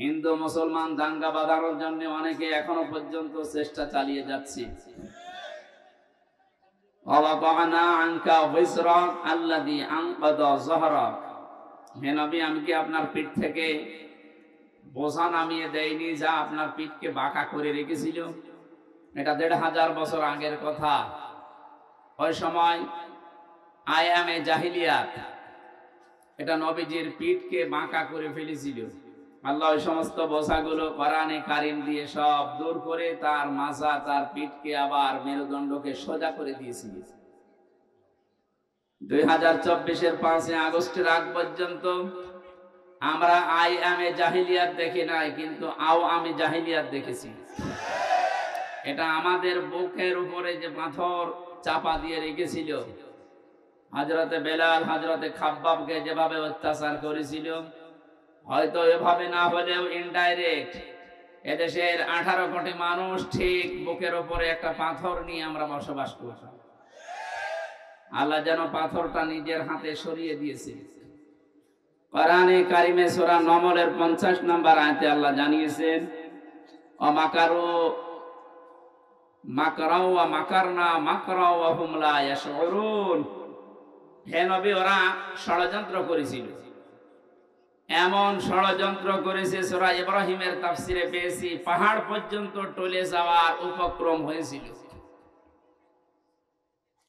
হিন্দু মুসলমান দাঙ্গা বাঁধানোর জন্য অনেকে এখনো পর্যন্ত চেষ্টা চালিয়ে যাচ্ছে। ওয়াদানা আনকা বিসরাক আল্লাযী আনকাযা যহরাক, হে নবী আমি কি আপনার পিঠ থেকে বোঝা নামিয়ে দেয়নি যা আপনার পিঠকে বাঁকা করে রেখেছিল? এটা ১৫০০ বছর আগের কথা। ওই সময় আয়ামে জাহিলিয়াত, এটা নবীজির পিঠকে বাঁকা করে ফেলেছিল। আল্লাহ ওই সমস্ত বোঝাগুলো কোরআনে কারিম দিয়ে সব দূর করে তার মাজা, তার পিঠকে আবার মেরুদণ্ডকে সোজা করে দিয়েছিল। ২০২৪-এর ৫ই আগস্টের আগ পর্যন্ত আমরা আয়ামে জাহিলিয়াত দেখি নাই, কিন্তু আওয়ামে জাহিলিয়াত দেখেছি। এটা আমাদের বুকের উপরে যে পাথর চাপা দিয়ে রেখেছিল, হযরতে বেলাল, হযরতে খাব্বাবকে যেভাবে অত্যাচার করেছিল, হয়তো এভাবে না হলেও ইনডাইরেক্ট এদেশের 18 কোটি মানুষ ঠিক বুকের উপরে একটা পাথর নিয়ে আমরা বসবাস করতাম। আল্লাহ যেন পাথরটা নিজের হাতে সরিয়ে দিয়েছে। কোরআনে কারিমে সূরা নমলের 50 নম্বর আয়াতে আল্লাহ জানিয়েছেন, অমাকারু মাকরাও ওয়া মাকারনা মাকরাও ওয়া হুম লা ইয়াশউরুন, হে নবী ওরা ষড়যন্ত্র করেছিল। এমন ষড়যন্ত্র করেছে, সূরা ইব্রাহিমের তাফসিরে পেয়েছি পাহাড় পর্যন্ত টলে যাওয়ার উপক্রম হয়েছিল।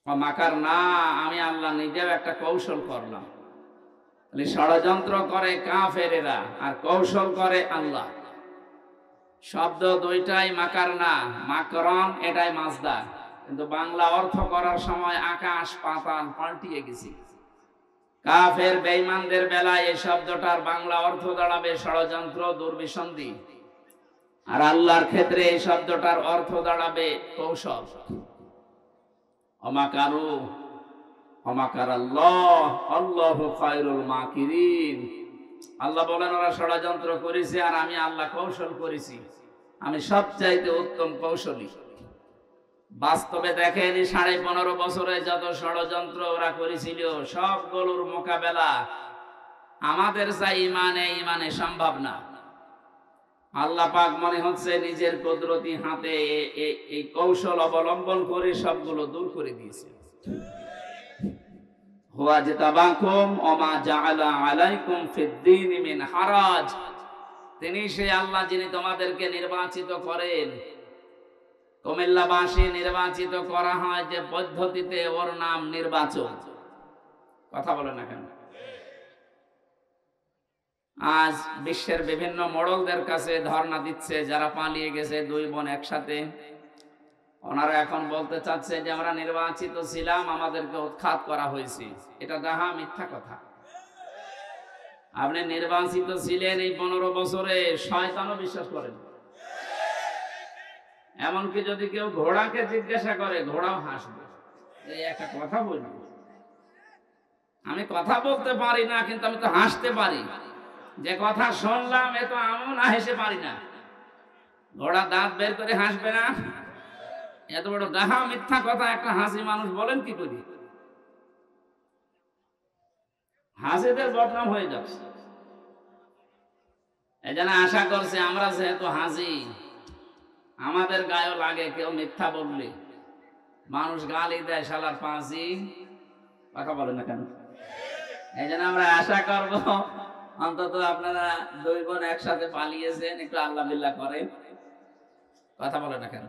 মাকারনা, আমি আল্লাহ নিজেও একটা কৌশল করলাম। ষড়যন্ত্র করে কাফেরেরা আর কৌশল করে আল্লাহ। শব্দ দুইটাই মাকারনা, মাকরন এটাই মাজদার, কিন্তু বাংলা অর্থ করার সময় আকাশ পাতাল পাল্টিয়ে গেছে। কাফের বেঈমানদের বেলায় এই শব্দটার বাংলা অর্থ দাঁড়াবে ষড়যন্ত্র, দুর্বিসন্ধি, আর আল্লাহর ক্ষেত্রে এই শব্দটার অর্থ দাঁড়াবে কৌশল। অমাকারু অমাকারাল্লাহ আল্লাহু খায়রুল মাকিরিন, আল্লাহ বলেন ওরা ষড়যন্ত্র করেছে আর আমি আল্লাহ কৌশল করেছি, আমি সবচাইতে উত্তম কৌশলী। বাস্তবে দেখেন 15.5 বছরে যত ষড়যন্ত্র ওরা করেছিল সবগুলোর মোকাবেলা আমাদের যা ইমানে সম্ভব না। আল্লাহ পাক মনে হচ্ছে নিজের কুদরতি হাতে এই কৌশল অবলম্বন করে সবগুলো দূর করে দিয়েছে। হুয়া জিতাবাকুম ওয়া মা জাআলা আলাইকুম ফিদ-দীনি মিন হারাজ, তিনি সেই আল্লাহ যিনি তোমাদেরকে নির্বাচিত করেন। কুমিল্লাবাসী নির্বাচিত করা হয় যে পদ্ধতিতে, ওর নাম নির্বাচন। কথা বলে না কেন? আজ বিশ্বের বিভিন্ন মডলদের কাছে ধর্ণা দিচ্ছে যারা পালিয়ে গেছে, দুই বোন একসাথে। ওনারা এখন বলতে চাচ্ছে যে আমরা নির্বাচিত ছিলাম, আমাদেরকে উৎখাত করা হয়েছে। এটা ডাহা মিথ্যা কথা। আপনি নির্বাচিত ছিলেন এই 15 বছরে, শয়তানও বিশ্বাস করেন। এমনকি যদি কেউ ঘোড়াকে জিজ্ঞাসা করে, ঘোড়াও হাসবে। এই একটা কথা বলবো, আমি কথা বলতে পারি না কিন্তু আমি তো হাসতে পারি। যে কথা শুনলাম এ তো আমিও না হেসে পারি না। ঘোড়া দাঁত বের করে হাসবে না? এত বড় ডাহা মিথ্যা কথা একটা হাসি মানুষ বলেন কি করি? হাসিদের বদনাম হয়ে যাচ্ছে। এই জন্য আশা করছে আমরা যেহেতু হাসি, আমাদের গায়েও লাগে কেউ মিথ্যা বললে। মানুষ গালি দেয় শালার পাঁচি, কথা বলে না কেন? এই জন্য আমরা আশা করব অন্তত আপনারা দুই বোন একসাথে পালিয়েছেন, একটু আল্লাহ বিল্লাহ করেন। কথা বলে না কেন?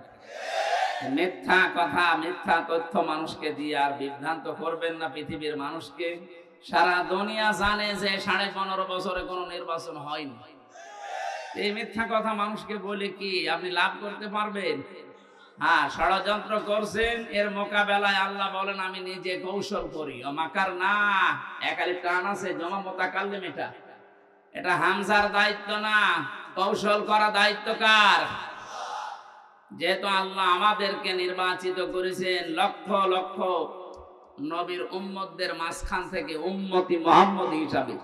মিথ্যা কথা, মিথ্যা তথ্য মানুষকে দিয়ে আর বিভ্রান্ত করবেন না পৃথিবীর মানুষকে। সারা দুনিয়া জানে যে 15.5 বছরে কোনো নির্বাচন হয়নি। এই মিথ্যা কথা মানুষকে বলে কি আপনি লাভ করতে পারবেন? হ্যাঁ, ষড়যন্ত্র করছেন, এর মোকাবেলায় আল্লাহ বলেন আমি নিজে কৌশল করি। মাকার না, একালি প্রাণ আছে জমা মোতাকাল্লিম, এটা হামজার দায়িত্ব না, কৌশল করা দায়িত্ব কার? যেহেতু আল্লাহ আমাদেরকে নির্বাচিত করেছেন লক্ষ লক্ষ নবীর উম্মতদের মাঝখান থেকে উম্মতি মুহাম্মদ হিসাবে,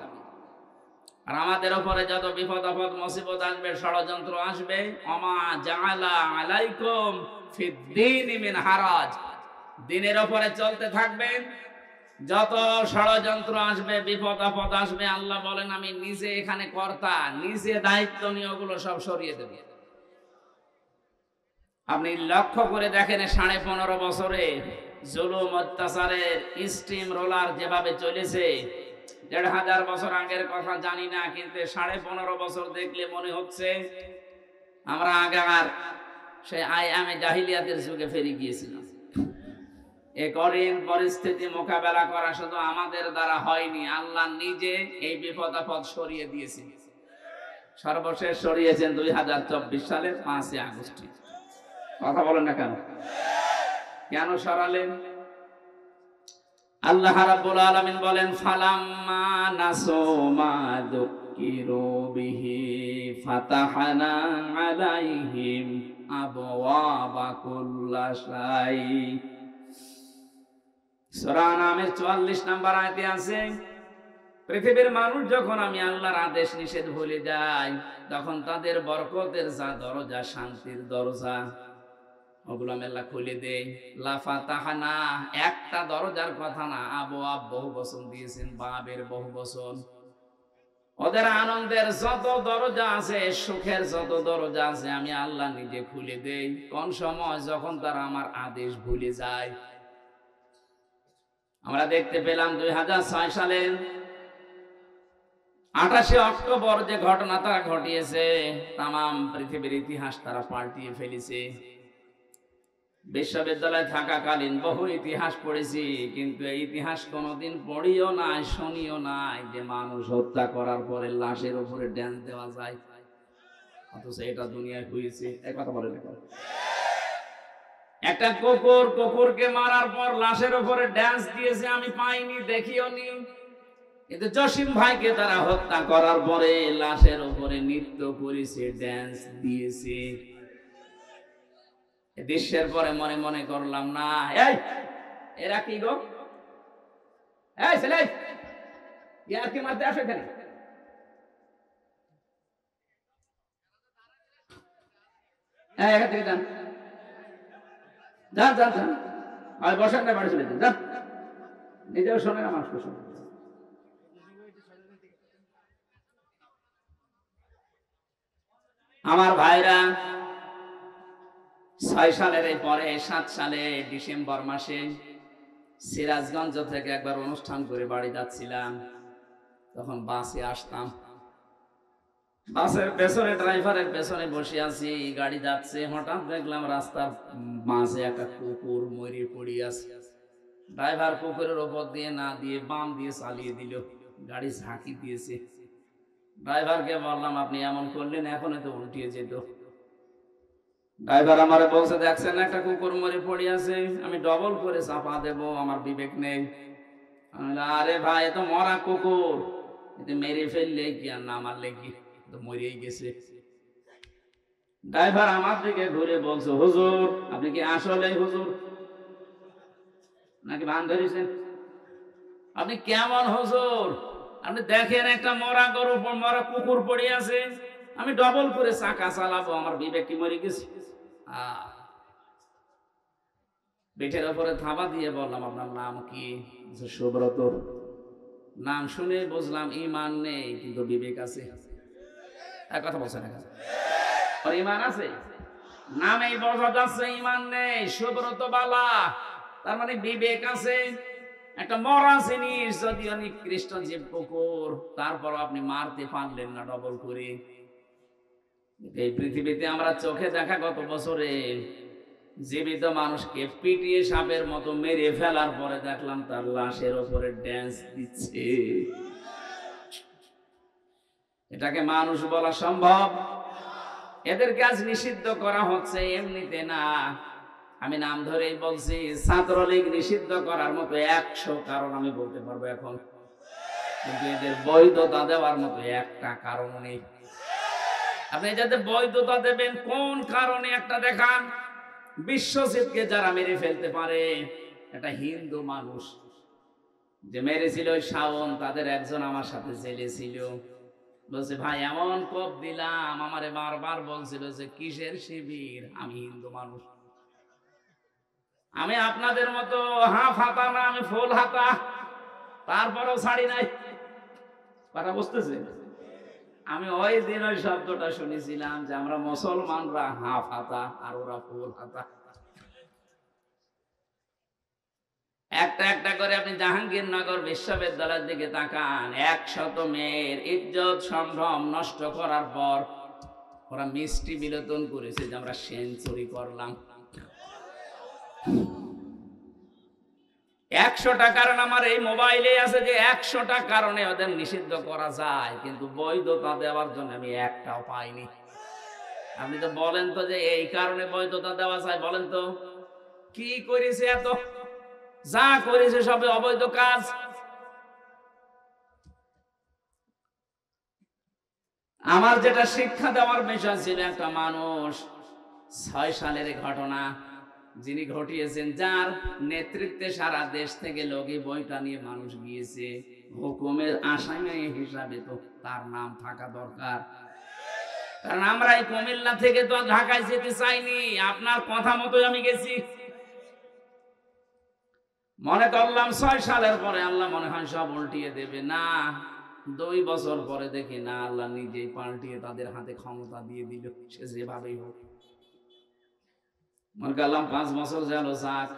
আর আমাদের উপরে যত বিপদ আপদ মুসিবত আসবে, ষড়যন্ত্র আসবে, ওমা জাআলা আলাইকুম ফিদ-দীনি মিন হারাজ, দিনের উপরে চলতে থাকবেন, যত ষড়যন্ত্র আসবে, বিপদ আপদ আসবে, আল্লাহ বলেন আমি নিজে এখানে কর্তা, নিজে দায়িত্ব নিয়ে ওগুলো সব সরিয়ে দেব। আপনি লক্ষ্য করে দেখেন 15.5 বছরে জুলুম অত্যাচারের স্টিম রোলার যেভাবে চলেছে, 1500 বছর আগের কথা জানি না, কিন্তু 15.5 বছর দেখলে মনে হচ্ছে আমরা আগেকার সেই আইয়ামে জাহিলিয়াতের যুগে ফিরে গিয়েছিলাম। এই কঠিন পরিস্থিতি মোকাবেলা করা শুধু আমাদের দ্বারা হয়নি, আল্লাহ নিজে এই বিপদ আপদ সরিয়ে দিয়েছেন। সর্বশেষ সরিয়েছেন 2024 সালের 5 আগস্ট। কথা বলেন না কেন? কেন সরালেন? আল্লাহ রাব্বুল আলামিন বলেন ফালাম্মা নাসু মা যুকিরু বিহি ফাতাহনা আলাইহিম আবওয়াবা কুল্লা শাই। সূরা নামের 44 নম্বর আয়াতে আছে, পৃথিবীর মানুষ যখন আমি আল্লাহর আদেশ নিষেধ ভুলে যায়, তখন তাদের বরকতের যা দরজা, শান্তির দরজা, ওগুলো আমি আল্লাহ খুলে দেই। লা ফাতাহনা, একটা দরজার কথা না, আবওয়াব বহু বচন দিয়েছেন, বাবের বহু বচন। ওদের আনন্দের যত দরজা আছে, সুখের যত দরজা আছে, আমি আল্লাহ নিজে খুলে দেই। কোন সময়? যখন তারা আমার আদেশ ভুলে যায়। আমরা দেখতে পেলাম 2006 সালের 28 অক্টোবর যে ঘটনা তারা ঘটিয়েছে, তামাম পৃথিবীর ইতিহাস তারা পাল্টিয়ে ফেলেছে। বিশ্ববিদ্যালয়ে থাকাকালীন বহু ইতিহাস পড়েছি, কিন্তু এই ইতিহাস কোনোদিন পড়িও নাই, শুনিও নাই যে মানুষ হত্যা করার পরে লাশের উপরে ড্যান্স দেওয়া যায়। অথচ এটা দুনিয়ায় হয়েছে। এক কথা বলে না, একটা কুকুরকে মারার পর লাশের উপরে ড্যান্স দিয়েছে, আমি পাইনি, দেখিও নি। কিন্তু জসিম ভাইকে তারা হত্যা করার পরে লাশের উপরে নৃত্য করেছে, ড্যান্স দিয়েছে। দৃশ্যের পরে মনে মনে করলাম, না এই এরা কি গো, এই ছেলে ইয়ার কি মারতে আসে এখানে? এখান থেকে যান যান যান যান, আর বসেন না, বাড়ি চলে যান যান। নিজেও শোনে না, মানুষকে শোনে। আমার ভাইরা, 6 সালের এই পরে 7 সালে ডিসেম্বর মাসে সিরাজগঞ্জ থেকে একবার অনুষ্ঠান করে বাড়ি যাচ্ছিলাম। তখন বাসে আসতাম, বাসের পেছনে, ড্রাইভারের পেছনে বসে আছি, গাড়ি যাচ্ছে। হঠাৎ দেখলাম রাস্তার মাঝে একটা কুকুর মরে পড়ে আছে। ড্রাইভার কুকুরের ওপর দিয়ে না দিয়ে বাম দিয়ে চালিয়ে দিল, গাড়ি ঝাঁকি দিয়েছে। ড্রাইভারকে বললাম, আপনি এমন করলেন, এখন তো উল্টিয়ে যেত। ড্রাইভার আমারে বলছে, দেখছেন একটা কুকুর মরে পড়ে আছে, আমি ডবল করে চাপা দেব, আমার বিবেক নেই। আরে ভাই, এ তো মরা কুকুর, এতে মেরে ফেললে কি আর না মারলে কি, তো মরেই গেছে। ড্রাইভার আমার দিকে ঘুরে বলছে, হুজুর আপনি কি আসলে হুজুর নাকি ভান ধরেছেন? আপনি কেমন হুজুর? আপনি দেখেন একটা মরা গরু, মরা কুকুর পড়ে আছে, আমি ডবল করে চাকা চালাবো, আমার বিবেক কি মরে গেছে? পিঠের উপরে থাবা দিয়ে বললাম, আপনার নাম কি? সুব্রত। নাম শুনে বুঝলাম ইমান নেই, কিন্তু বিবেক আছে। এক কথা বলছেন, ইমান আছে, নামেই বোঝা যাচ্ছে ইমান নেই। সুব্রত বালা, তার মানে বিবেক আছে। একটা মরা জিনিস, যদিও নিকৃষ্ট জীব কুকুর, তারপর আপনি মারতে পারলেন না ডবল করে। এই পৃথিবীতে আমরা চোখে দেখা গত বছরে জীবিত মানুষকে পিটিয়ে সাপের মতো মেরে ফেলার পরে দেখলাম তার লাশের উপরে ড্যান্স দিচ্ছে। এটাকে মানুষ বলা সম্ভব? এদের কাজ নিষিদ্ধ করা হচ্ছে এমনিতে না, আমি নাম ধরেই বলছি। ছাত্রলীগ নিষিদ্ধ করার মতো 100 কারণ আমি বলতে পারবো এখন, কিন্তু এদের বৈধতা দেওয়ার মতো একটা কারণ নেই। আপনি যাতে বৈধতা দেবেন কোন কারণে একটা দেখান। বিশ্বজিৎকে যারা মেরে ফেলতে পারে, একটা হিন্দু মানুষ যে মেরেছিল শাওন, তাদের একজন আমার সাথে জেলে ছিল। বলছে, ভাই এমন কোপ দিলাম, আমারে বারবার বলছিল যে কিসের শিবির, আমি হিন্দু মানুষ, আমি আপনাদের মতো হাফ হাতা না, আমি ফুল হাতা। তারপরেও ছাড়ি নাই। কথা বুঝতেছে? আমি ওই দিন ওই শব্দটা শুনেছিলাম যে আমরা মুসলমানরা হাফ হাতা আর ওরা ফুল হাতা। একটা একটা করে আপনি জাহাঙ্গীরনগর বিশ্ববিদ্যালয়ের দিকে তাকান, 100 মেয়ের ইজ্জত সম্ভ্রম নষ্ট করার পর ওরা মিষ্টি বিলোচন করেছে যে আমরা সেঞ্চুরি করলাম। 100টা কারণ আমার এই মোবাইলে আছে যে 100টা কারণে ওদের নিষিদ্ধ করা যায়, কিন্তু বৈধতা দেওয়ার জন্য আমি একটাও পাইনি। আপনি তো বলেন তো যে এই কারণে বৈধতা দেওয়া যায়, বলেন তো কি করেছে? এত যা করেছে সবে অবৈধ কাজ। আমার যেটা শিক্ষা দেওয়ার বিষয় ছিল, একটা মানুষ 6 সালের ঘটনা যিনি ঘটিয়েছেন, যার নেতৃত্বে সারা দেশ থেকে লোকে বইটা নিয়ে মানুষ গিয়েছে, হুকুমের আসামি হিসাবে তো তার নাম থাকা দরকার। কারণ আমরা এই কুমিল্লা থেকে তো ঢাকায় যেতে চাইনি, আপনার কথা মতোই আমি গেছি। মনে করলাম 6 সালের পরে আল্লাহ মনে হয় সব উল্টিয়ে দেবে, না 2 বছর পরে দেখি না আল্লাহ নিজেই পাল্টিয়ে তাদের হাতে ক্ষমতা দিয়ে দিল, সে যেভাবেই হোক। মনে করলাম 5 বছর গেল যাক,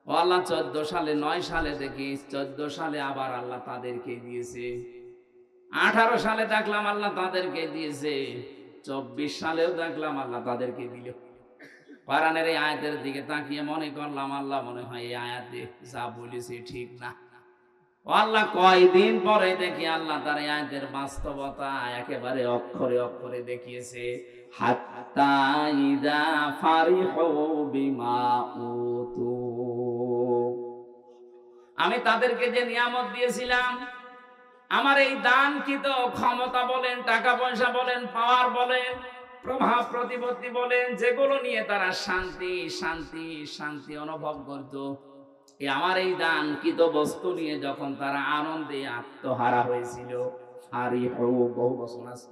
ও আল্লাহ 14 সালে 9 সালে দেখি 14 সালে আবার আল্লাহ তাদেরকে দিয়েছে, 18 সালে দেখলাম আল্লাহ তাদেরকে দিয়েছে, 24 সালেও দেখলাম আল্লাহ তাদেরকে দিল। কোরআনের এই আয়াতের দিকে তাকিয়ে মনে করলাম আল্লাহ মনে হয় এই আয়াতে যা বলেছে ঠিক না। ও আল্লাহ কয়দিন পরে দেখি আল্লাহ তার এই আয়াতের বাস্তবতা একেবারে অক্ষরে অক্ষরে দেখিয়েছে। হাত্তা ইযা ফারিহু বিমা উতু, আমি তাদেরকে যে নিয়ামত দিয়েছিলাম, আমার এই দানকৃত ক্ষমতা বলেন, টাকা পয়সা বলেন, পাওয়ার বলেন, প্রভাব প্রতিপত্তি বলেন, যেগুলো নিয়ে তারা শান্তি শান্তি শান্তি অনুভব করত, আমার এই দানকৃত বস্তু নিয়ে যখন তারা আনন্দে আত্মহারা হয়েছিল, বহু বছর আছে,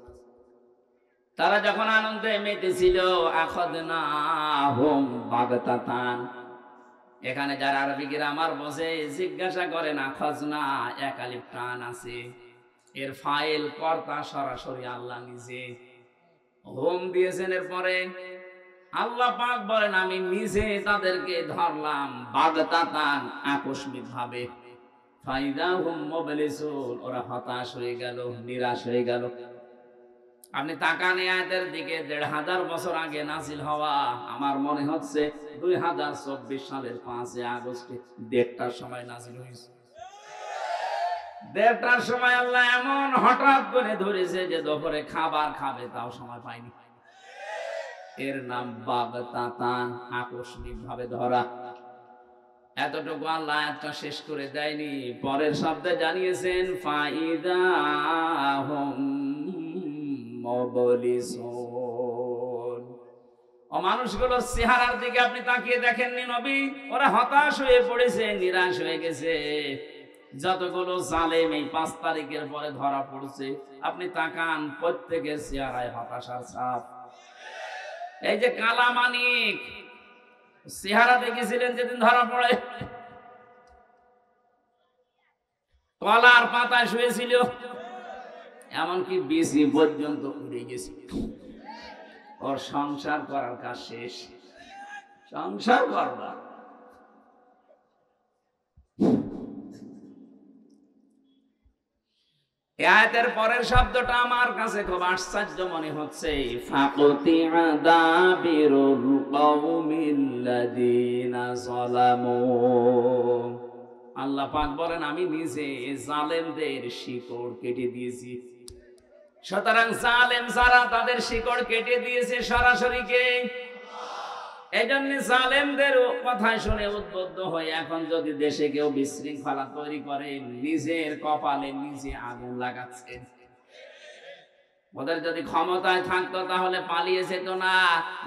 তারা যখন আনন্দে মেতেছিল, আখাযনাহুম বাগতাতান। এখানে যারা আরবি গ্রামার বসে জিজ্ঞাসা করেন, আখাযনা এক আলিফ টান আছে, এর ফাইল কর্তা সরাসরি আল্লাহ নিজে, হোম দিয়েছেন। এরপরে আল্লাহ পাক বলেন আমি নিজে তাদেরকে ধরলাম বাগতাতান, আকস্মিক ভাবে। ফাইদাহুম মুবলিসুন, ওরা হতাশ হয়ে গেল, নিরাশ হয়ে গেল। আপনি তাকান আয়াতের দিকে, 1500 বছর আগে নাজিল হওয়া, আমার মনে হচ্ছে 2024 সালের 5 আগস্টে 1:30টার সময় নাজিল হয়েছে। 1:30টার সময় আল্লাহ এমন হঠাৎ করে ধরেছে যে দুপুরে খাবার খাবে তাও সময় পায়নি। এর নাম বাগতাতান, আকস্মিক ভাবে ধরা। এতটুকু আল্লাহ আয়াতটা শেষ করে দেয়নি, পরের শব্দে জানিয়েছেন ফাইদাহুম মুবলিসুন। ও মানুষগুলোর চেহারার দিকে আপনি তাকিয়ে দেখেননি নবী? ওরা হতাশ হয়ে পড়েছে, নিরাশ হয়ে গেছে। যতগুলো জালেম এই 5 তারিখের পরে ধরা পড়ছে, আপনি তাকান প্রত্যেকের চেহারায় হতাশার ছাপ। এই যে কালা মানিক চেহারা দেখেছিলেন যেদিন ধরা পড়ে, কলার পাতায় শুয়েছিল, এমনকি বিসি পর্যন্ত উড়ে গেছে। ওর সংসার করার কাজ শেষ, সংসার করবা। আয়াতের পরের শব্দটা আমার কাছে খুব আশ্চর্য মনে হচ্ছে, ফাকুতিআ দাবিরুল কওমিল্লাযিনা যালামু। আল্লাহ পাক বলেন আমি নিজে জালেমদের শিকড় কেটে দিয়েছি। সুতরাং জালেম যারা তাদের শিকড় কেটে দিয়েছে সরাসরি কে? এইজন্য জালেমদের কথা শুনে উদ্বুদ্ধ হয়ে এখন যদি দেশে কেউ বিশৃঙ্খলা তৈরি করে, নিজের কপালে নিজে আগুন লাগাচ্ছেন। ওদের যদি ক্ষমতায় থাকতো তাহলে পালিয়ে যেত না,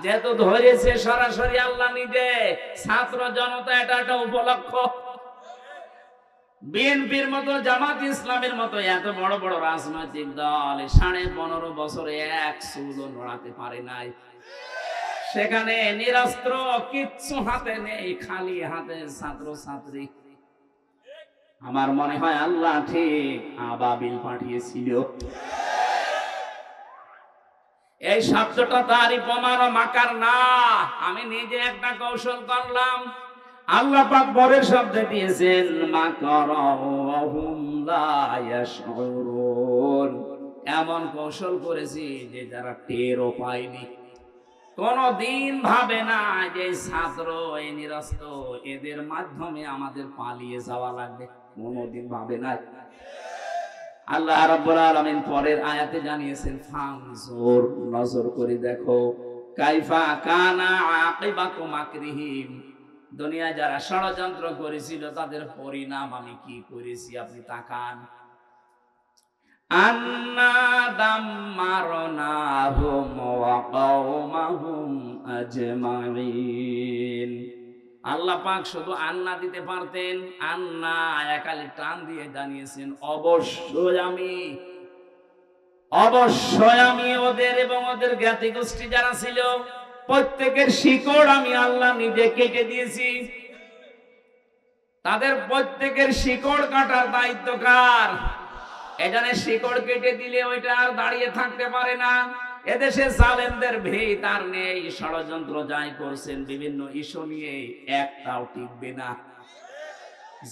যেহেতু ধরেছে সরাসরি আল্লাহ নিজে। ছাত্র জনতা এটা একটা উপলক্ষ। বিএনপির মতো, জামাত ইসলামের মতো এত বড় বড় রাজনৈতিক দল 15.5 বছরে এক চুলও নড়াতে পারে নাই। সেখানে নিরস্ত্র, কিচ্ছু হাতে নেই, খালি হাতে ছাত্র ছাত্রী। আমার মনে হয় আল্লাহ ঠিক আবাবিল পাঠিয়েছিল। এই শব্দটা তারই প্রমাণ, মাকার না। আমি নিজে একটা কৌশল করলাম। আল্লাহ পাক পরের শব্দে দিয়েছেন মাকারাহুম লা ইয়াশউরুন। এমন কৌশল করেছি যে যারা টেরও পায়নি। কোনদিন ভাবে না যে ছাত্র এই নিরস্ত এদের মাধ্যমে আমাদের পালিয়ে যাওয়া লাগবে, কোনদিন ভাবে না। আল্লাহ রাব্বুল আলামিন পরের আয়াতে জানিয়েছেন ফানজুর, নজর করে দেখো, কাইফা কানা আকিবাতু মাকরিহিম, দুনিয়া যারা ষড়যন্ত্র করেছিল তাদের পরিণাম আমি কি করেছি আপনি তাকান। আন্না দাম্মারনাহুম ওয়া কওমাহুম আজমাইন। আল্লাহ পাক শুধু আন্না দিতে পারতেন, আন্না একালি টান দিয়ে জানিয়েছেন অবশ্যই আমি ওদের এবং ওদের জ্ঞাতি গোষ্ঠী যারা ছিল প্রত্যেকের শিকড় আমি আল্লাহ নিজে কেটে দিয়েছি। তাদের প্রত্যেকের শিকড় কাটার দায়িত্ব কার? এখানে শিকড় কেটে দিলে ওইটা আর দাঁড়িয়ে থাকতে পারে না। এদেশে জালেমদের ভিত আর নেই, ষড়যন্ত্র যাই করছেন বিভিন্ন ইস্যু নিয়ে একটাও টিকবে না।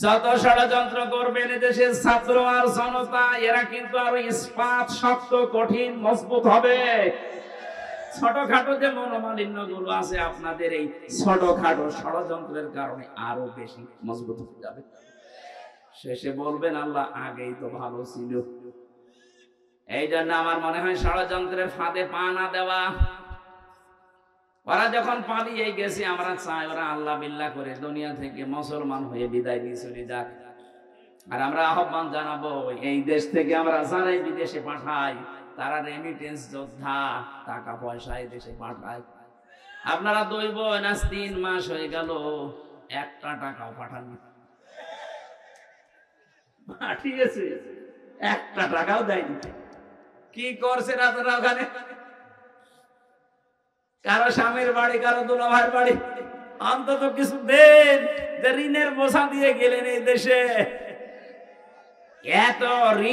যত ষড়যন্ত্র করবেন এদেশের ছাত্র আর জনতা এরা কিন্তু আরো ইস্পাত শক্ত কঠিন মজবুত হবে। ছোটখাটো যে মনোমালিন্য গুলো আছে আপনাদের এই ছোটখাটো ষড়যন্ত্রের কারণে আরো বেশি মজবুত হয়ে যাবে। শেষে বলবেন আল্লাহ আগেই তো ভালো ছিল। এই জন্য আমার মনে হয় ষড়যন্ত্রের ফাঁদে পা না দেওয়া। ওরা যখন পালিয়ে গেছে আমরা চাই ওরা আল্লাহ বিল্লাহ করে দুনিয়া থেকে মুসলমান হয়ে বিদায় নিয়ে চলে যাক। আর আমরা আহ্বান জানাবো এই দেশ থেকে আমরা যারাই বিদেশে পাঠাই তারা রেমিটেন্স যোদ্ধা, টাকা পয়সা এই দেশে পাঠায়। আপনারা 2 বোনাস 3 মাস হয়ে গেল একটা টাকাও পাঠাননি। পাঠিয়েছে একটা টাকাও দেয়নি। কি করছেন আপনারা ওখানে? কারো স্বামীর বাড়ি, কারো দুলা ভাইয়ের বাড়ি, অন্তত কিছু দেন। যে ঋণের বোঝা দিয়ে গেলেন এই দেশে, এত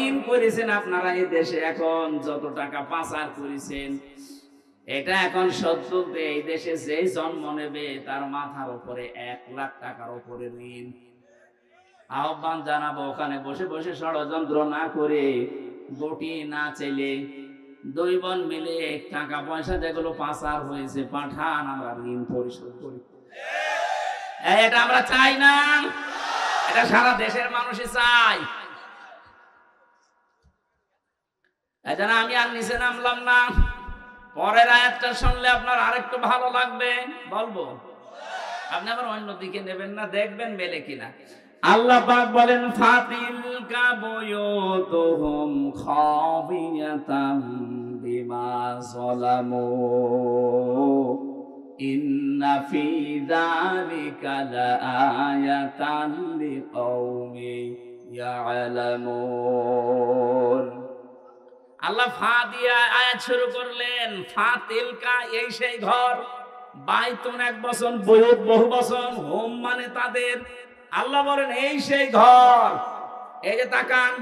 ঋণ করেছেন আপনারা এই দেশে, এখন যত টাকা পাচার করেছেন এটা এখন সত্য এই দেশে যে জন্ম নেবে তার মাথার উপরে 1 লাখ টাকার উপরে ঋণ। আহ্বান জানাবো ওখানে বসে বসে ষড়যন্ত্র না করে গটি না চেলে 2 বোন মিলে টাকা পয়সা যেগুলো পাচার হয়েছে পাঠান, আমরা ঋণ পরিশোধ করি। এটা আমরা চাই না, এটা সারা দেশের মানুষই চাই। এজন্য আমি আর নিচে নামলাম না। পরের আয়াতটা শুনলে আপনার আরেকটু ভালো লাগবে, বলবো। আপনি আবার অন্য দিকে নেবেন না, দেখবেন মেলে কিনা। আল্লাহ পাক বলেন ফাতিলকা বুয়ুতুহুম খাবিয়াতাম বিমা যালামু ইন্না ফি যালিকা লাআয়াতান লিকাওমিন ইয়ালামুন। আল্লাহ ফা দিয়ে আয়াত শুরু করলেন। ফাতিলকা এই সেই ঘর, বাইতুন 1 বছর, বুয়ুত বহু বছর, হোম মানে তাদের। আল্লাহ বলেন এই সেই ঘর, এই যে তাকান,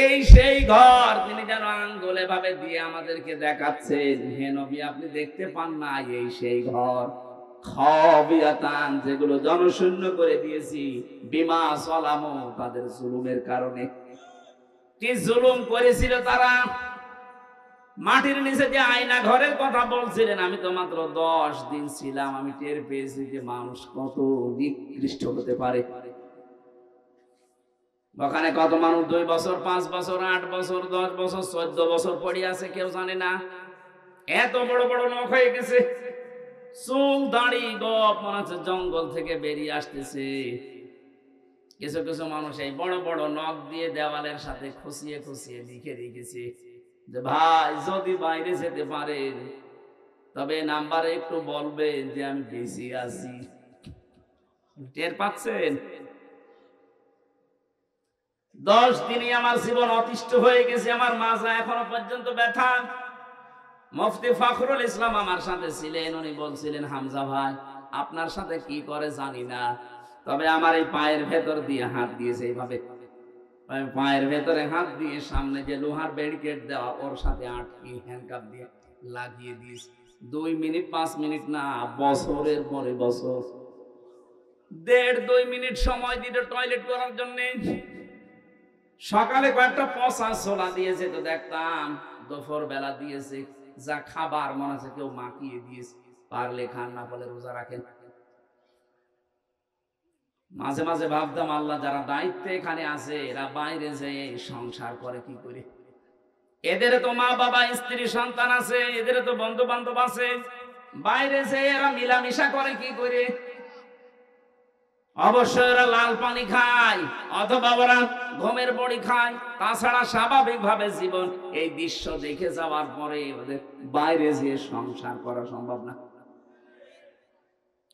এই সেই ঘর। তিনি যেন আঙ্গুলে ভাবে দিয়ে আমাদেরকে দেখাচ্ছেন, হে নবী আপনি দেখতে পান না, এই সেই ঘর। খাবিয়াতান, যেগুলো জনশূন্য করে দিয়েছি, বিমা সালামু, তাদের জুলুমের কারণে। কি জুলুম করেছিল তারা? মাটির নিচে যে আয়না ঘরের কথা বলছিলেন, আমি তো মাত্র 10 দিন ছিলাম, আমি টের পেয়েছি যে মানুষ কত নিকৃষ্ট হতে পারে। ওখানে কত মানুষ 2 বছর, 5 বছর, 8 বছর, 10 বছর, 14 বছর পড়ে আছে, কেউ জানে না। এত বড় বড় নখ হয়ে গেছে, চুল দাড়ি গপ মনে হচ্ছে জঙ্গল থেকে বেরিয়ে আসতেছে। কিছু কিছু মানুষ এই বড় বড় নখ দিয়ে দেওয়ালের সাথে খুশিয়ে খুশিয়ে লিখে রেখেছে যে ভাই যদি বাইরে যেতে পারেন তবে নাম্বারে একটু বলবেন যে আমি বেশি আছি। টের পাচ্ছেন? 10 দিনই আমার জীবন অতিষ্ঠ হয়ে গেছে, আমার মাজা এখনো পর্যন্ত ব্যথা। মুফতি ফখরুল ইসলাম আমার সাথে ছিলেন, উনি বলছিলেন হামজা ভাই আপনার সাথে কি করে জানি না, তবে আমার এই পায়ের ভেতর দিয়ে হাত দিয়েছে এইভাবে পায়ের ভেতরে হাত দিয়ে সামনে যে লোহার ব্যারিকেড দেওয়া ওর সাথে আটকে হ্যান্ডকাপ দিয়ে লাগিয়ে দিস। 2 মিনিট 5 মিনিট না, বছরের পরে বছর, 1.5-2 মিনিট সময় দিল টয়লেট করার জন্য। সকালে কয়েকটা পচা ছোলা দিয়েছে তো দেখতাম, দুপুর বেলা দিয়েছে, যা খাবার মনে হচ্ছে কেউ মাখিয়ে দিয়েছে। পারলে খান, না পারলে রোজা রাখেন। মাঝে মাঝে ভাবতাম আল্লাহ যারা দায়িত্বে এখানে আছে এরা বাইরে যেয়ে সংসার করে কি করে? এদের তো মা বাবা স্ত্রী সন্তান আছে, এদের তো বন্ধু বান্ধব আছে, বাইরে যেয়ে এরা মিলামিশা করে কি করে? অবশ্যই ওরা লাল পানি খায় অথবা ওরা ঘুমের বড়ি খায়, তাছাড়া স্বাভাবিকভাবে জীবন এই দৃশ্য দেখে যাওয়ার পরে ওদের বাইরে যেয়ে সংসার করা সম্ভব না।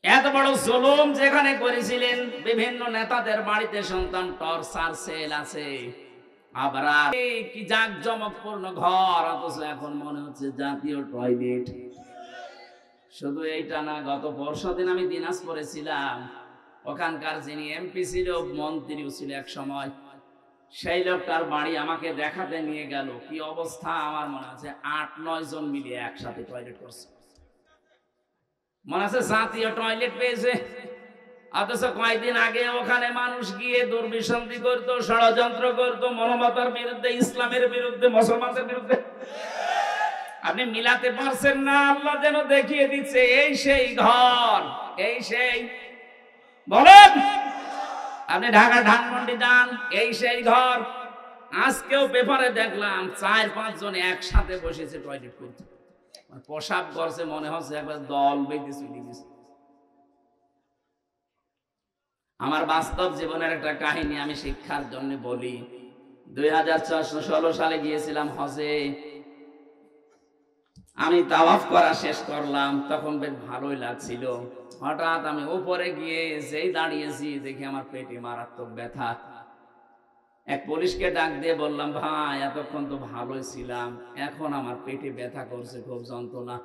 এত বড় জুলুম যেখানে করেছিলেন, বিভিন্ন নেতাদের বাড়িতে সন্তান টর্চার সেল আছে, আবার কি জাঁকজমকপূর্ণ ঘর, অথচ এখন মনে হচ্ছে জাতীয় টয়লেট। শুধু এইটা না, গত পরশুদিন আমি দিনাজপুরে ছিলাম, ওখানকার যিনি এমপি ছিল, মন্ত্রীও ছিল এক সময়, সেই লোকটার বাড়ি আমাকে দেখাতে নিয়ে গেল। কি অবস্থা আমার মনে আছে 8-9 জন মিলে একসাথে টয়লেট করছে। মনে আছে জাতীয় টয়লেট পেয়েছে, অথচ কয়েকদিন আগে ওখানে মানুষ গিয়ে দুর্বিসন্ধি করতো, ষড়যন্ত্র করতো মানবতার বিরুদ্ধে, ইসলামের বিরুদ্ধে, মুসলমানদের বিরুদ্ধে। আপনি মিলাতে পারছেন না? আল্লাহ যেন দেখিয়ে দিচ্ছে এই সেই ঘর, এই সেই, বলেন আপনি ঢাকা ধানমন্ডি যান, এই সেই ঘর। আজকেও পেপারে দেখলাম 4-5 জন একসাথে বসেছে টয়লেট করতে, প্রসাব করছে, মনে হচ্ছে একবার দল বেঁধে চলে গেছে। আমার বাস্তব জীবনের একটা কাহিনী আমি শিক্ষার জন্য বলি। 2016 সালে গিয়েছিলাম হজে। আমি তাওয়াফ করা শেষ করলাম, তখন বেশ ভালোই লাগছিল। হঠাৎ আমি উপরে গিয়ে যেই দাঁড়িয়েছি দেখি আমার পেটে মারাত্মক ব্যথা। এক পুলিশকে ডাক দিয়ে বললাম, ভাই এতক্ষণ তো ভালোই ছিলাম, এখন আমার পেটে ব্যথা করছে, খুব যন্ত্রণা।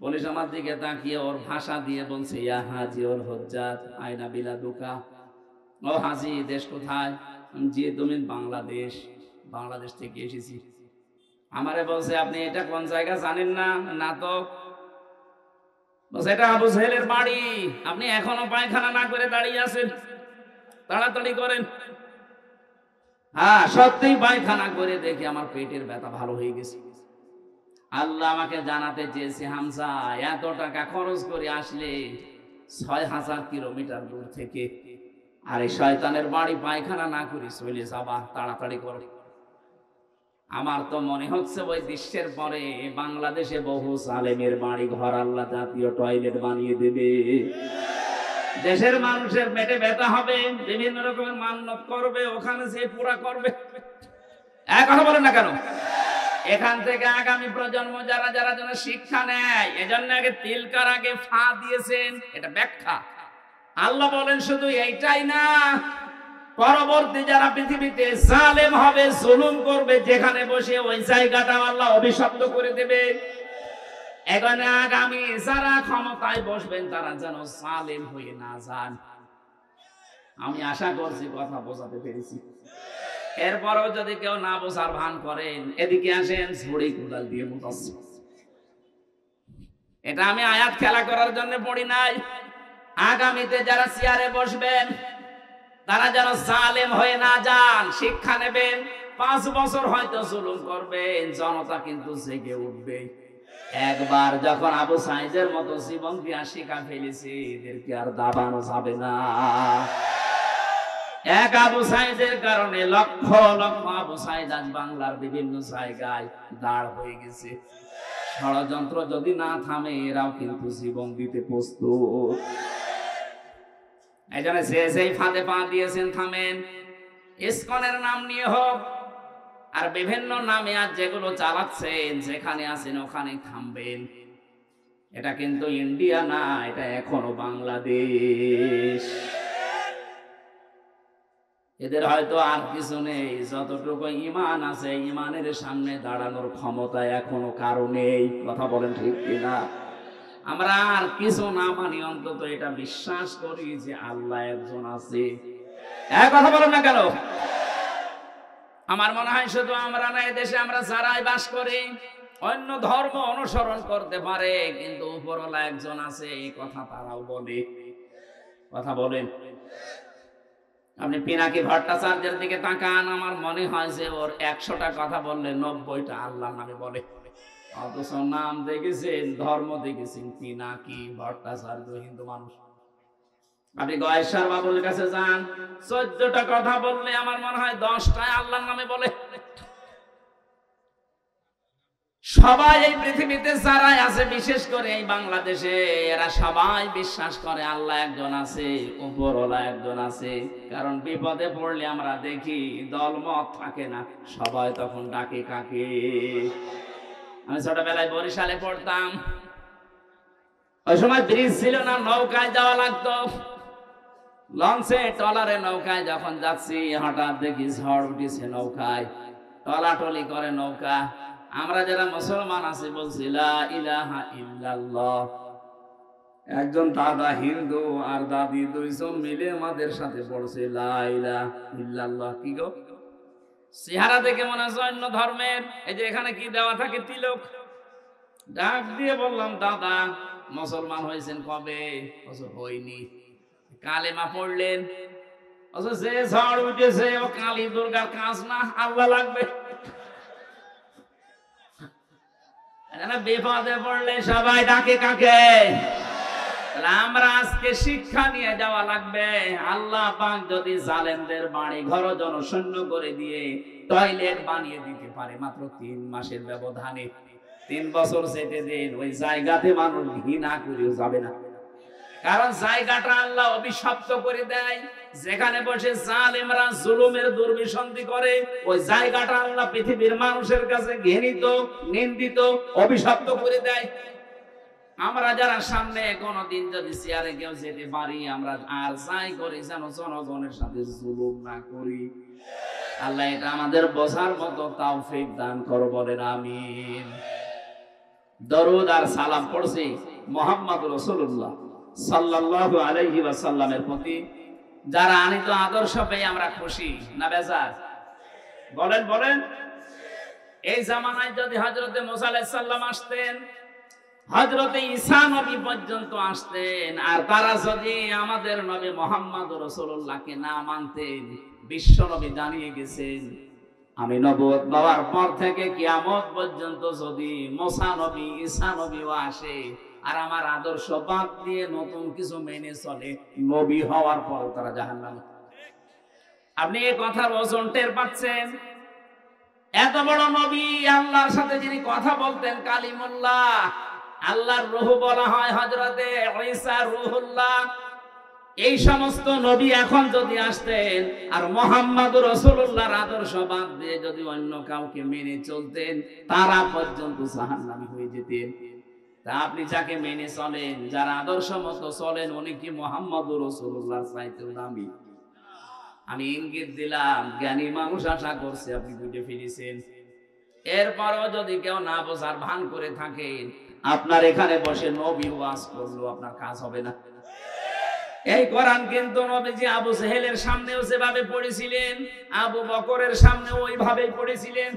পুলিশ আমার দিকে তাকিয়ে ওর ভাষা দিয়ে বলছে, ইয়া হাজি ওর হজ্জাত আয়না বিলাদুকা। ও হাজি, দেশ কোথায়? জি, তুমি বাংলাদেশ। বাংলাদেশ থেকে এসেছি। আমারে বলছে, আপনি এটা কোন জায়গা জানেন না? না তো। বলছে, এটা আবু জাহেলের বাড়ি, আপনি এখনো পায়খানা না করে দাঁড়িয়ে আছেন, তাড়াতাড়ি করেন। হ্যাঁ, সত্যিই পায়খানা করে দেখি আমার পেটের ব্যথা ভালো হয়ে গেছে। আল্লাহ আমাকে জানাতে চেয়েছে, হামজা এত টাকা খরচ করে আসলে 6000 কিলোমিটার দূর থেকে, আর এই শয়তানের বাড়ি পায়খানা না করে চলে যাবা, তাড়াতাড়ি করো। আমার তো মনে হচ্ছে ওই দৃশ্যের পরে বাংলাদেশে বহু জালেমের বাড়ি ঘর আল্লাহ জাতীয় টয়লেট বানিয়ে দেবে। দেশের মানুষের পেটে ব্যথা হবে, বিভিন্ন রকমের মান্যত করবে, ওখানে যে পুরা করবে। এক কথা বলেন না কেন? এখান থেকে আগামী প্রজন্ম যারা যারা যেন শিক্ষা নেয়, এজন্য আগে তিলকার আগে ফা দিয়েছেন, এটা ব্যাখ্যা। আল্লাহ বলেন শুধু এইটাই না, পরবর্তী যারা পৃথিবীতে জালেম হবে, জুলুম করবে, যেখানে বসে ওই জায়গাটা আল্লাহ অভিশপ্ত করে দেবে। এখানে আগামী যারা ক্ষমতায় বসবেন তারা যেন জালেম হয়ে না যান। আমি আশা করছি কথা বোঝাতে পেরেছি। এরপরও যদি কেউ না বোঝার ভান করেন, এদিকে আসেন, ঝুড়ি কোদাল দিয়ে মুতাচ্ছি। এটা আমি আয়াত খেলা করার জন্য পড়ি নাই। আগামীতে যারা চেয়ারে বসবেন তারা যেন জালেম হয়ে না যান, শিক্ষা নেবেন। 5 বছর হয়তো জুলুম করবেন, জনতা কিন্তু জেগে উঠবে। একবার যখন আবু সাইদের মতো জীবন দিয়া শিখা ফেলেছে, এদেরকে আর দাবানো যাবে না। এক আবু সাইদের কারণে লক্ষ লক্ষ আবু সাইদ আজ বাংলার বিভিন্ন জায়গায় দাঁড় হয়ে গেছে। ষড়যন্ত্র যদি না থামে, এরাও কিন্তু জীবন দিতে প্রস্তুত। এই জন্য সেই ফাঁদে পা দিয়েছেন, থামেন। ইসকনের নাম নিয়ে হোক আর বিভিন্ন নামে আজ যেগুলো চালাচ্ছেন, যেখানে আছেন ওখানে থামবেন। এটা কিন্তু ইন্ডিয়া না, এটা এখনো বাংলাদেশ। এদের হয়তো আর কিছু নেই, যতটুকু ঈমান আছে ঈমানের সামনে দাঁড়ানোর ক্ষমতা এখনো কারো নেই। কথা বলেন ঠিক কিনা? আমরা আর কিছু না মানি, অন্তত এটা বিশ্বাস করি যে আল্লাহ একজন আছে। এক কথা বলেন না কেন? আমার মনে হয় শুধু আমরা না, দেশে আমরা যারাই বাস করি অন্য ধর্ম অনুসরণ করতে পারে, কিন্তু উপরওয়ালা একজন আছে, এই কথা তারাও বলে। কথা বলেন। আপনি পিনাকি ভট্টাচার্যের দিকে তাকান, আমার মনে হয় যে ওর 100টা কথা বললে 90টা আল্লাহর নামে বলে। অথচ নাম দেখেছেন, ধর্ম দেখেছেন পিনাকি ভট্টাচার্য, হিন্দু মানুষ। আপনি গয়েশ্বর বাবুর কাছে যান, 14টা কথা বললে আমার মনে হয় 10টায় আল্লাহর নামে বলে। সবাই এই পৃথিবীতে যারাই আছে, বিশেষ করে এই বাংলাদেশে, এরা সবাই বিশ্বাস করে আল্লাহ একজন আছে, উপরওয়ালা একজন আছে। কারণ বিপদে পড়লে আমরা দেখি দলমত থাকে না, সবাই তখন ডাকে কাকে। আমি ছোটবেলায় বরিশালে পড়তাম, ওই সময় ব্রিজ ছিল না, নৌকায় যাওয়া লাগতো। লঞ্চে ট্রলারে নৌকায় যখন যাচ্ছি, হঠাৎ দেখি ঝড় উঠেছে নৌকায়, টলাটলি করে নৌকা। আমরা যারা মুসলমান আছি বলছি লা ইলাহা ইল্লাল্লাহ। একজন দাদা হিন্দু আর দাদি দুইজন মিলে আমাদের সাথে পড়ছে লা ইলাহা ইল্লাল্লাহ। কি গো, চেহারা দেখে মনে হয় অন্য ধর্মের। এই যে এখানে কি দেওয়া থাকে, তিলক। ডাক দিয়ে বললাম, দাদা মুসলমান হয়েছেন কবে? হইনি। কালেমা পড়লেন? যে ঝড় উঠেছে ও কালী দুর্গার কাজ না, আল্লাহ লাগবে। বিপদে পড়লে সবাই ডাকে কাকে? আমরা আজকে শিক্ষা নিয়ে যাওয়া লাগবে। আল্লাহ পাক যদি জালেমদের বাড়ি ঘর জনশূন্য করে দিয়ে টয়লেট বানিয়ে দিতে পারে মাত্র 3 মাসের ব্যবধানে, 3 বছর যেতে দিন, ওই জায়গাতে মানুষ ঘৃণা করেও যাবে না। কারণ জায়গাটা আল্লাহ অভিশপ্ত করে দেয়। যেখানে বসে জালেমরা জুলুমের দুর্বিসন্ধি করে, ওই জায়গাটা আল্লাহ পৃথিবীর মানুষের কাছে ঘৃণিত, নিন্দিত, অভিশপ্ত করে দেয়। আমরা যারা সামনে কোনদিন যদি চেয়ারে কেউ যেতে পারি, আমরা আর যাই করি যেন জনগণের সাথে জুলুম না করি। আল্লাহ এটা আমাদের বোঝার মতো তৌফিক দান করো, বলেন আমিন। দরুদ আর সালাম পড়ছি মুহাম্মদ রাসূলুল্লাহ সাল্লাল্লাহু আলাইহি ওয়াসাল্লামের প্রতি। যারা আনিত আদর্শ পেয়ে আমরা খুশি না বেজার? বলেন বলেন। এই জামানায় যদি হযরতে মুসা আলাইহিস সালাম আসতেন, হযরতে ঈসা নবী পর্যন্ত আসতেন, আর তারা যদি আমাদের নবী মুহাম্মদ রাসূলুল্লাহকে না মানতেন, বিশ্ব নবী জানিয়ে গেছেন আমি নবুয়ত পাওয়ার পর থেকে কিয়ামত পর্যন্ত যদি মুসা নবী ঈসা নবীও আসে আর আমার আদর্শ বাদ দিয়ে নতুন কিছু মেনে চলে, নবী হওয়ার পর তারা জাহান্নামে। আপনি এই কথার ওজন টের পাচ্ছেন? এত বড় নবী, আল্লাহর সাথে যিনি কথা বলতেন কালিমুল্লাহ, আল্লাহর রূহ বলা হয় হযরতে ঈসা রূহুল্লাহ। এই সমস্ত নবী এখন যদি আসতেন আর মুহাম্মদুর রাসূলুল্লাহর আদর্শ বাদ দিয়ে যদি অন্য কাউকে মেনে চলতেন, তারা পর্যন্ত জাহান্নামী হয়ে যেতেন। তা আপনি যাকে মেনে চলেন, যার আদর্শ মতো চলেন, উনি কি মুহাম্মদুর রাসূলুল্লাহর চাইতেও দামি? আমি ইঙ্গিত দিলাম, জ্ঞানী মানুষ আশা করছে আপনি বুঝে ফিরেছেন। এরপরও যদি কেউ না বোঝার ভান করে থাকেন, আপনার এখানে বসে নবী ওয়াজ করলো আপনার কাজ হবে না। এই কোরআন কিন্তু নবীজি আবু জেহেলের সামনেও যেভাবে পড়েছিলেন, আবু বকরের সামনে ওইভাবেই পড়েছিলেন।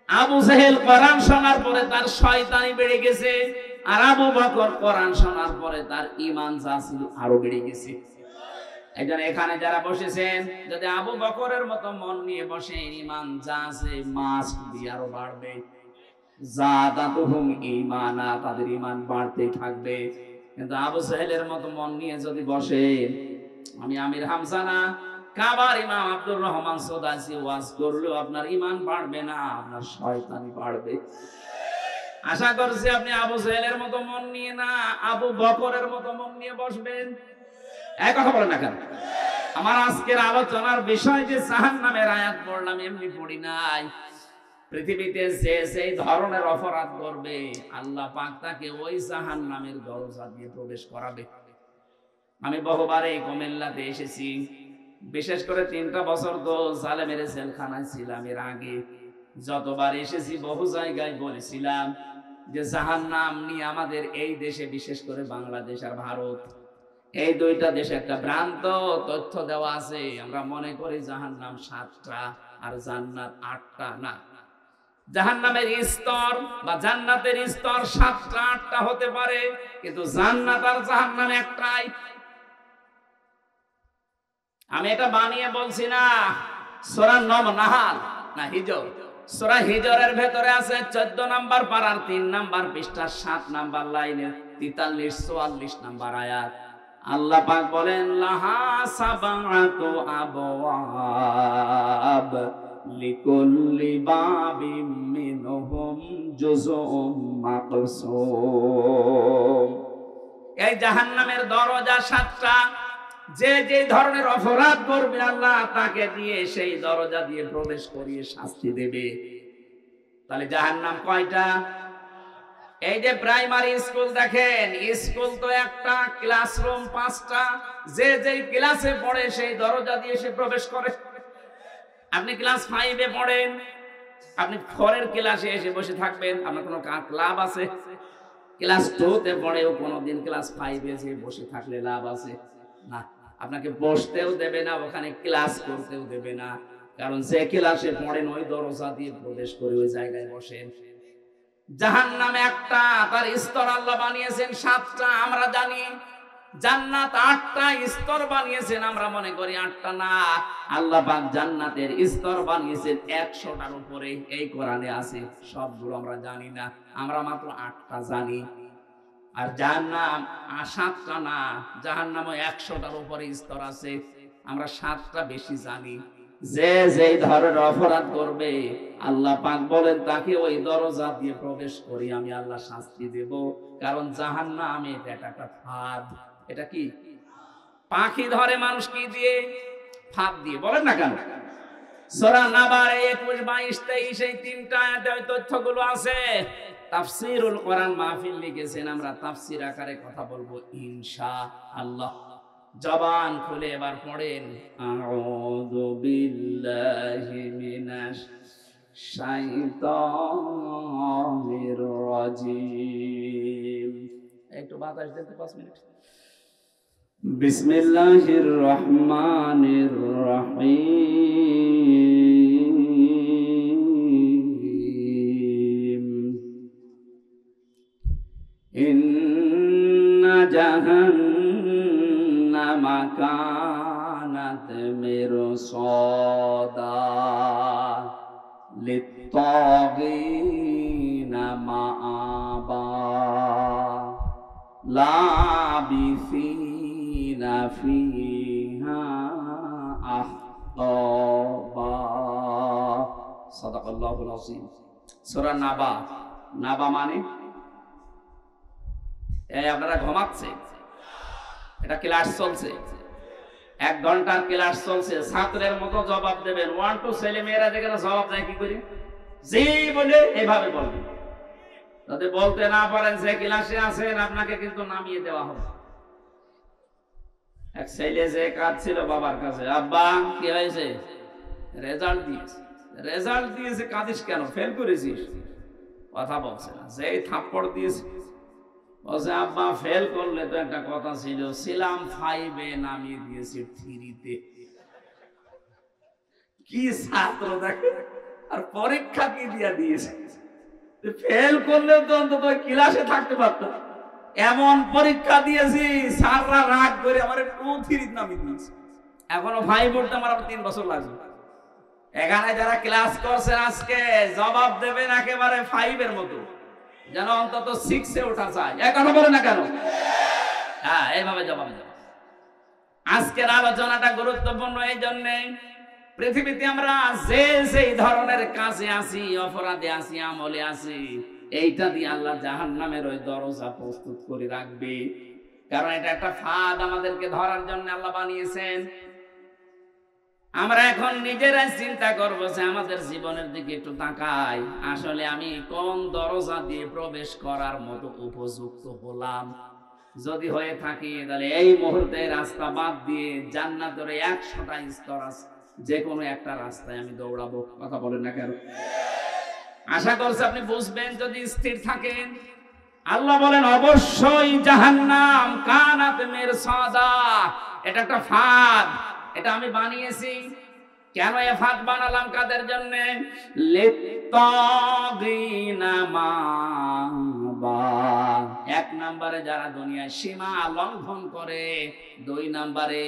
আবু জেহেল কোরআন শোনার পরে তার শয়তানি বেড়ে গেছে, আর আবু বকর কোরআন শোনার পরে তার ঈমান যা ছিল আরো বেড়ে গেছে। একজন এখানে যারা বসেছেন, যদি আবু বকরের মতো মন নিয়ে বসেন, ঈমান যা আছে মাস্ট বি আরো বাড়বে। যাদাতুহুম ঈমানা, তাদের ঈমান বাড়তে থাকবে। কিন্তু আবু জেহেলের মতো মন নিয়ে যদি বসেন, আমি আমির হামজা না, কাবার ইমাম আব্দুর রহমান সুদাসি ওয়াজ করলেও আপনার ঈমান বাড়বে না, আপনার শয়তানি বাড়বে। আশা করছি আপনি আবু জেহেলের মতো মন নিয়ে না, আবু বকরের মতো মন নিয়ে বসবেন। এক কথা বলেন না কেন? আমার আজকের আলোচনার বিষয় যে জাহান্নামের আয়াত পড়লাম, এমনি পড়ি নাই। পৃথিবীতে যে সেই ধরনের অপরাধ করবে, আল্লাহ পাক তাকে ওই জাহান্নামের দরজা দিয়ে প্রবেশ করাবে। আমি বহুবার এই কুমিল্লাতে এসেছি, বিশেষ করে 3টা বছর তো জালেমের জেলখানায় ছিলাম। এর আগে যতবার এসেছি বহু জায়গায় বলেছিলাম যে জাহান্নাম নিয়ে আমাদের এই দেশে, বিশেষ করে বাংলাদেশ আর ভারত, এই 2টা দেশে একটা ভ্রান্ত তথ্য দেওয়া আছে। আমরা মনে করি জাহান্নাম 7টা, আর জান্নাত 8টা না। জাহান্নামের স্তর বা জান্নাতের স্তর 7টা 8টা হতে পারে, কিন্তু জান্নাত আর জাহান্নাম একটাই। আমি এটা বানিয়ে বলছি না, সূরা নাহাল না হিজর, সূরা হিজরের ভেতরে আছে 14 নাম্বার পারার 3 নাম্বার পৃষ্ঠা 7 নাম্বার লাইনে 43 44 নাম্বার আয়াত। আল্লাহ পাক বলেন লাহা সাবআতু আবওয়াব লিকুল্লি বাবিম মিনহুম জুজউম মাকসুম। এই জাহান্নামের দরজা 7টা। যে যে ধরনের অপরাধ করবে আল্লাহ তাকে দিয়ে সেই দরজা দিয়ে প্রবেশ করিয়ে শাস্তি দেবে। তাহলে জাহান্নাম কয়টা? এই যে প্রাইমারি স্কুল দেখেন, স্কুল তো একটা, ক্লাসরুম 5টা। যে যেই ক্লাসে পড়ে সেই দরজা দিয়ে সে প্রবেশ করে। আপনি ক্লাস 5-এ পড়েন, আপনি 4-এর ক্লাসে এসে বসে থাকবেন, আপনার কোনো লাভ আছে? ক্লাস 2-তে পড়েও কোনোদিন ক্লাস 5-এ এসে বসে থাকলে লাভ আছে না। আপনাকে বসতেও দেবে না, ওখানে ক্লাস করতেও দেবে না, কারণ যে ক্লাসে পড়েন ওই দরজা দিয়ে প্রবেশ করে ওই জায়গায় বসেন। জাহান্নাম একটা, তার স্তর আল্লাহ বানিয়েছেন 7টা। আমরা জানি জান্নাত 8টা স্তর বানিয়েছেন, আমরা মনে করি 8টা না। আল্লাহ পাক জান্নাতের স্তর বানিয়েছেন 100টার উপরে। এই কোরআনে আছে, সবগুলো আমরা জানি না, আমরা মাত্র 8টা জানি। আর জাহান্নাম 7টা না, জাহান্নামও 100টার উপরে স্তর আছে, আমরা 7টা বেশি জানি। যে যেই ধরনের অপরাধ করবে আল্লাহ পাক বলেন তাকে ওই দরজা দিয়ে প্রবেশ করি আমি আল্লাহ শাস্তি দেব। কারণ জাহান্নাম এটা একটা ফাঁদ। এটা কি? পাখি ধরে মানুষ কি দিয়ে? ফাঁদ দিয়ে। বলেন না কেন? সূরা নাবার 21, 22, 23 এই 3টা আয়াতে ওই তথ্যগুলো আছে। তাফসীরুল কোরআন মাহফিল লিখেছেন, আমরা তাফসীর আকারে কথা বলবো ইনশাআল্লাহ। জবান খুলে এবার পড়েন আউযু বিল্লাহি মিনাশ শাইতানির রাজিম। একটু বাতাস দেন তো 5 মিনিট। বিসমিল্লাহির রহমানির রহিম। ইন্না জাহান্নামা কানাত মিরসাদা লিত্তাগিনা মাআবা লাবিসিনা ফিহা আহকাবা। সাদাকাল্লাহুল আযীম। সূরা নাবা। নাবা মানে এই আপনারা ঘুমাচ্ছেন, এটা ক্লাস চলছে, 1 ঘন্টার ক্লাস চলছে, ছাত্রের মতো জবাব দেবেন। 1 2 ছেলে মেয়েরা যেখানে জবাব দেয় কি করে? জি বলে এইভাবে বলবেন। যদি বলতে না পারেন যে ক্লাসে আছেন আপনাকে কিন্তু নামিয়ে দেওয়া হবে। এক ছেলে যে কাঁদছিল বাবার কাছে, আব্বা কি হয়েছে? রেজাল্ট দিয়েছে। রেজাল্ট দিয়েছে, কাঁদিস কেন? ফেল করেছিস? কথা বলছে না। যেই থাপ্পড় দিয়েছে বলছে আব্বা ফেল করলে তো একটা কথা ছিল, ছিলাম 5-এ নামিয়ে দিয়েছি 3-তে। কি ছাত্র দেখে, আর পরীক্ষা কি দিয়া দিয়েছে? ফেল করলে তো অন্তত ক্লাসে থাকতে পারত। এমন পরীক্ষা দিয়েছি স্যাররা রাগ করে আমার 2-3 নামিয়ে দিয়েছে। এখনো 5 উঠতে আমার 3 বছর লাগবে। এখানে যারা ক্লাস করছেন আজকে জবাব দেবেন একেবারে 5-এর মতো, যেন অন্তত 6-এ ওঠা যায়। এখন বলে না কেন? হ্যাঁ, এইভাবে জবাব দেবেন। আজকের আলোচনাটা গুরুত্বপূর্ণ এই জন্যে, পৃথিবীতে আমরা যে যেই ধরনের কাজে আছি, অপরাধে আছি, আমলে আছি, এইটা দিয়ে আল্লাহ জাহান্নামের ওই দরজা প্রস্তুত করে রাখবে। কারণ এটা একটা ফাঁদ, আমাদেরকে ধরার জন্য আল্লাহ বানিয়েছেন। আমরা এখন নিজেরাই চিন্তা করবো যে আমাদের জীবনের দিকে একটু তাকাই, আসলে আমি কোন দরজা দিয়ে প্রবেশ করার মতো উপযুক্ত হলাম। যদি হয়ে থাকি তাহলে এই মুহূর্তে রাস্তা বাদ দিয়ে জান্নাতের 100টা স্তর আছে, যে কোনো একটা রাস্তায় আমি দৌড়াবো। কথা বলেন না কেন? আশা করছি আপনি বুঝবেন যদি স্থির থাকেন। আল্লাহ বলেন অবশ্যই জাহান্নাম কানাত মিরসাদা, এটা একটা ফাঁদ, এটা আমি বানিয়েছি। কেন এ ফাঁদ বানালাম কাদের জন্য? লিত্তাগিনা মাবা, এক নম্বরে যারা দুনিয়ায় সীমা লঙ্ঘন করে, দুই নম্বরে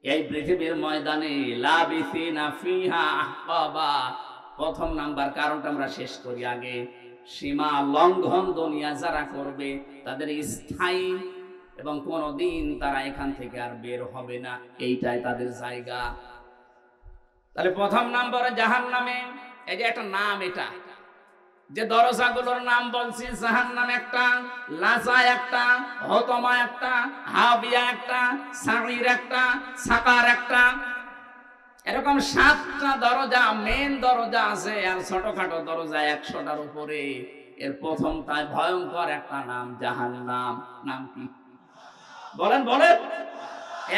এই পৃথিবীর ময়দানে লাবিসিনা ফিহা আহকাবা। প্রথম নাম্বার কারণটা আমরা শেষ করি আগে। সীমা লঙ্ঘন দুনিয়া যারা করবে তাদের স্থায়ী এবং কোনদিন তারা এখান থেকে আর বের হবে না, এইটাই তাদের জায়গা। তাহলে প্রথম নম্বরে জাহান্নামে, এই যে একটা নাম, এটা যে দরজাগুলোর নাম বলছি, জাহান্নাম একটা, লাজা একটা, হতমা একটা, হাবিয়া একটা, সাঈর একটা, সাকার একটা, এরকম 7টা দরজা, মেন দরজা আছে, আর ছোটখাটো দরজা 100টার উপরে। এর প্রথমটায় ভয়ঙ্কর একটা নাম জাহান্নাম। নাম কি বলেন? বলেন।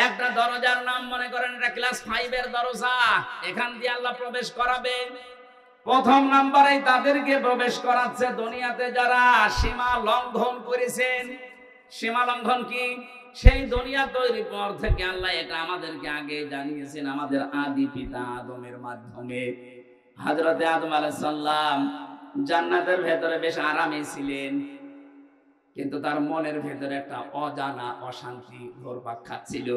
একটা দরজার নাম মনে করেন এটা ক্লাস 5-এর দরজা, এখান দিয়ে আল্লাহ প্রবেশ করাবে। প্রথম নাম্বারে তাদেরকে প্রবেশ করাচ্ছে দুনিয়াতে যারা সীমা লঙ্ঘন করেছেন। সীমা লঙ্ঘন কি? সেই দুনিয়া তৈরির পর থেকে আল্লাহ এটা আমাদেরকে আগে জানিয়েছেন আমাদের আদি পিতা আদমের মাধ্যমে। হযরতে আদম আলাইহিস সালাম জান্নাতের ভেতরে বেশ আরামে ছিলেন, কিন্তু তার মনের ভেতরে একটা অজানা অশান্তি ঘুরপাক খাচ্ছিল।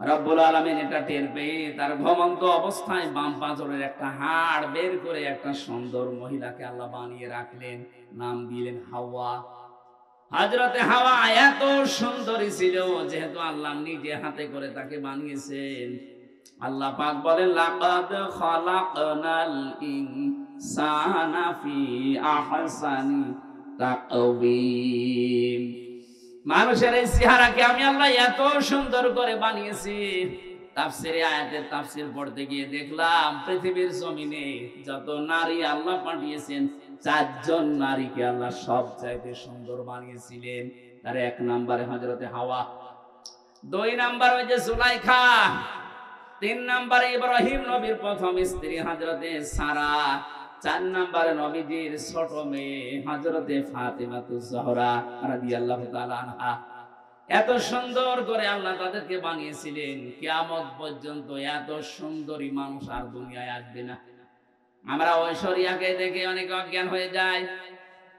রব্বুল আলামিন এটা টের পেয়ে তার ঘুমন্ত অবস্থায় বাম পাঁজরের একটা হাড় বের করে একটা সুন্দর মহিলাকে আল্লাহ বানিয়ে রাখলেন, নাম দিলেন হাওয়া। হযরতে হাওয়া এত সুন্দরী ছিল, যেহেতু আল্লাহ নিজে হাতে করে তাকে বানিয়েছেন। আল্লাহ পাক বলেন, লাকাদ খালাকনাল ইনসানা ফি আহসানি তাকওয়িম। মানুষের এই চেহারাকে আমি আল্লাহ এত সুন্দর করে বানিয়েছি। তাফসিরে আয়াতের তাফসির পড়তে গিয়ে দেখলাম পৃথিবীর জমিনে যত নারী আল্লাহ পাঠিয়েছেন, 4 জন নারীকে আল্লাহ সবচাইতে সুন্দর বানিয়েছিলেন। তার 1 নম্বরে হযরতে হাওয়া, 2 নম্বর ওই যে সুলাইখা, 3 নম্বরে ইব্রাহিম নবীর প্রথম স্ত্রী হযরতে সারা, 4 নম্বরে নবীজির ছোট মেয়ে হযরতে ফাতিমাতুজ জোহরা রাদিয়াল্লাহু তাআলা আনহা। এত সুন্দর করে আল্লাহ তাদেরকে বানিয়েছিলেন, কিয়ামত পর্যন্ত এত সুন্দরী মানুষ আর দুনিয়ায় আসবে না। আমরা ঐশ্বরিয়াকে দেখে অনেক অজ্ঞান হয়ে যায়।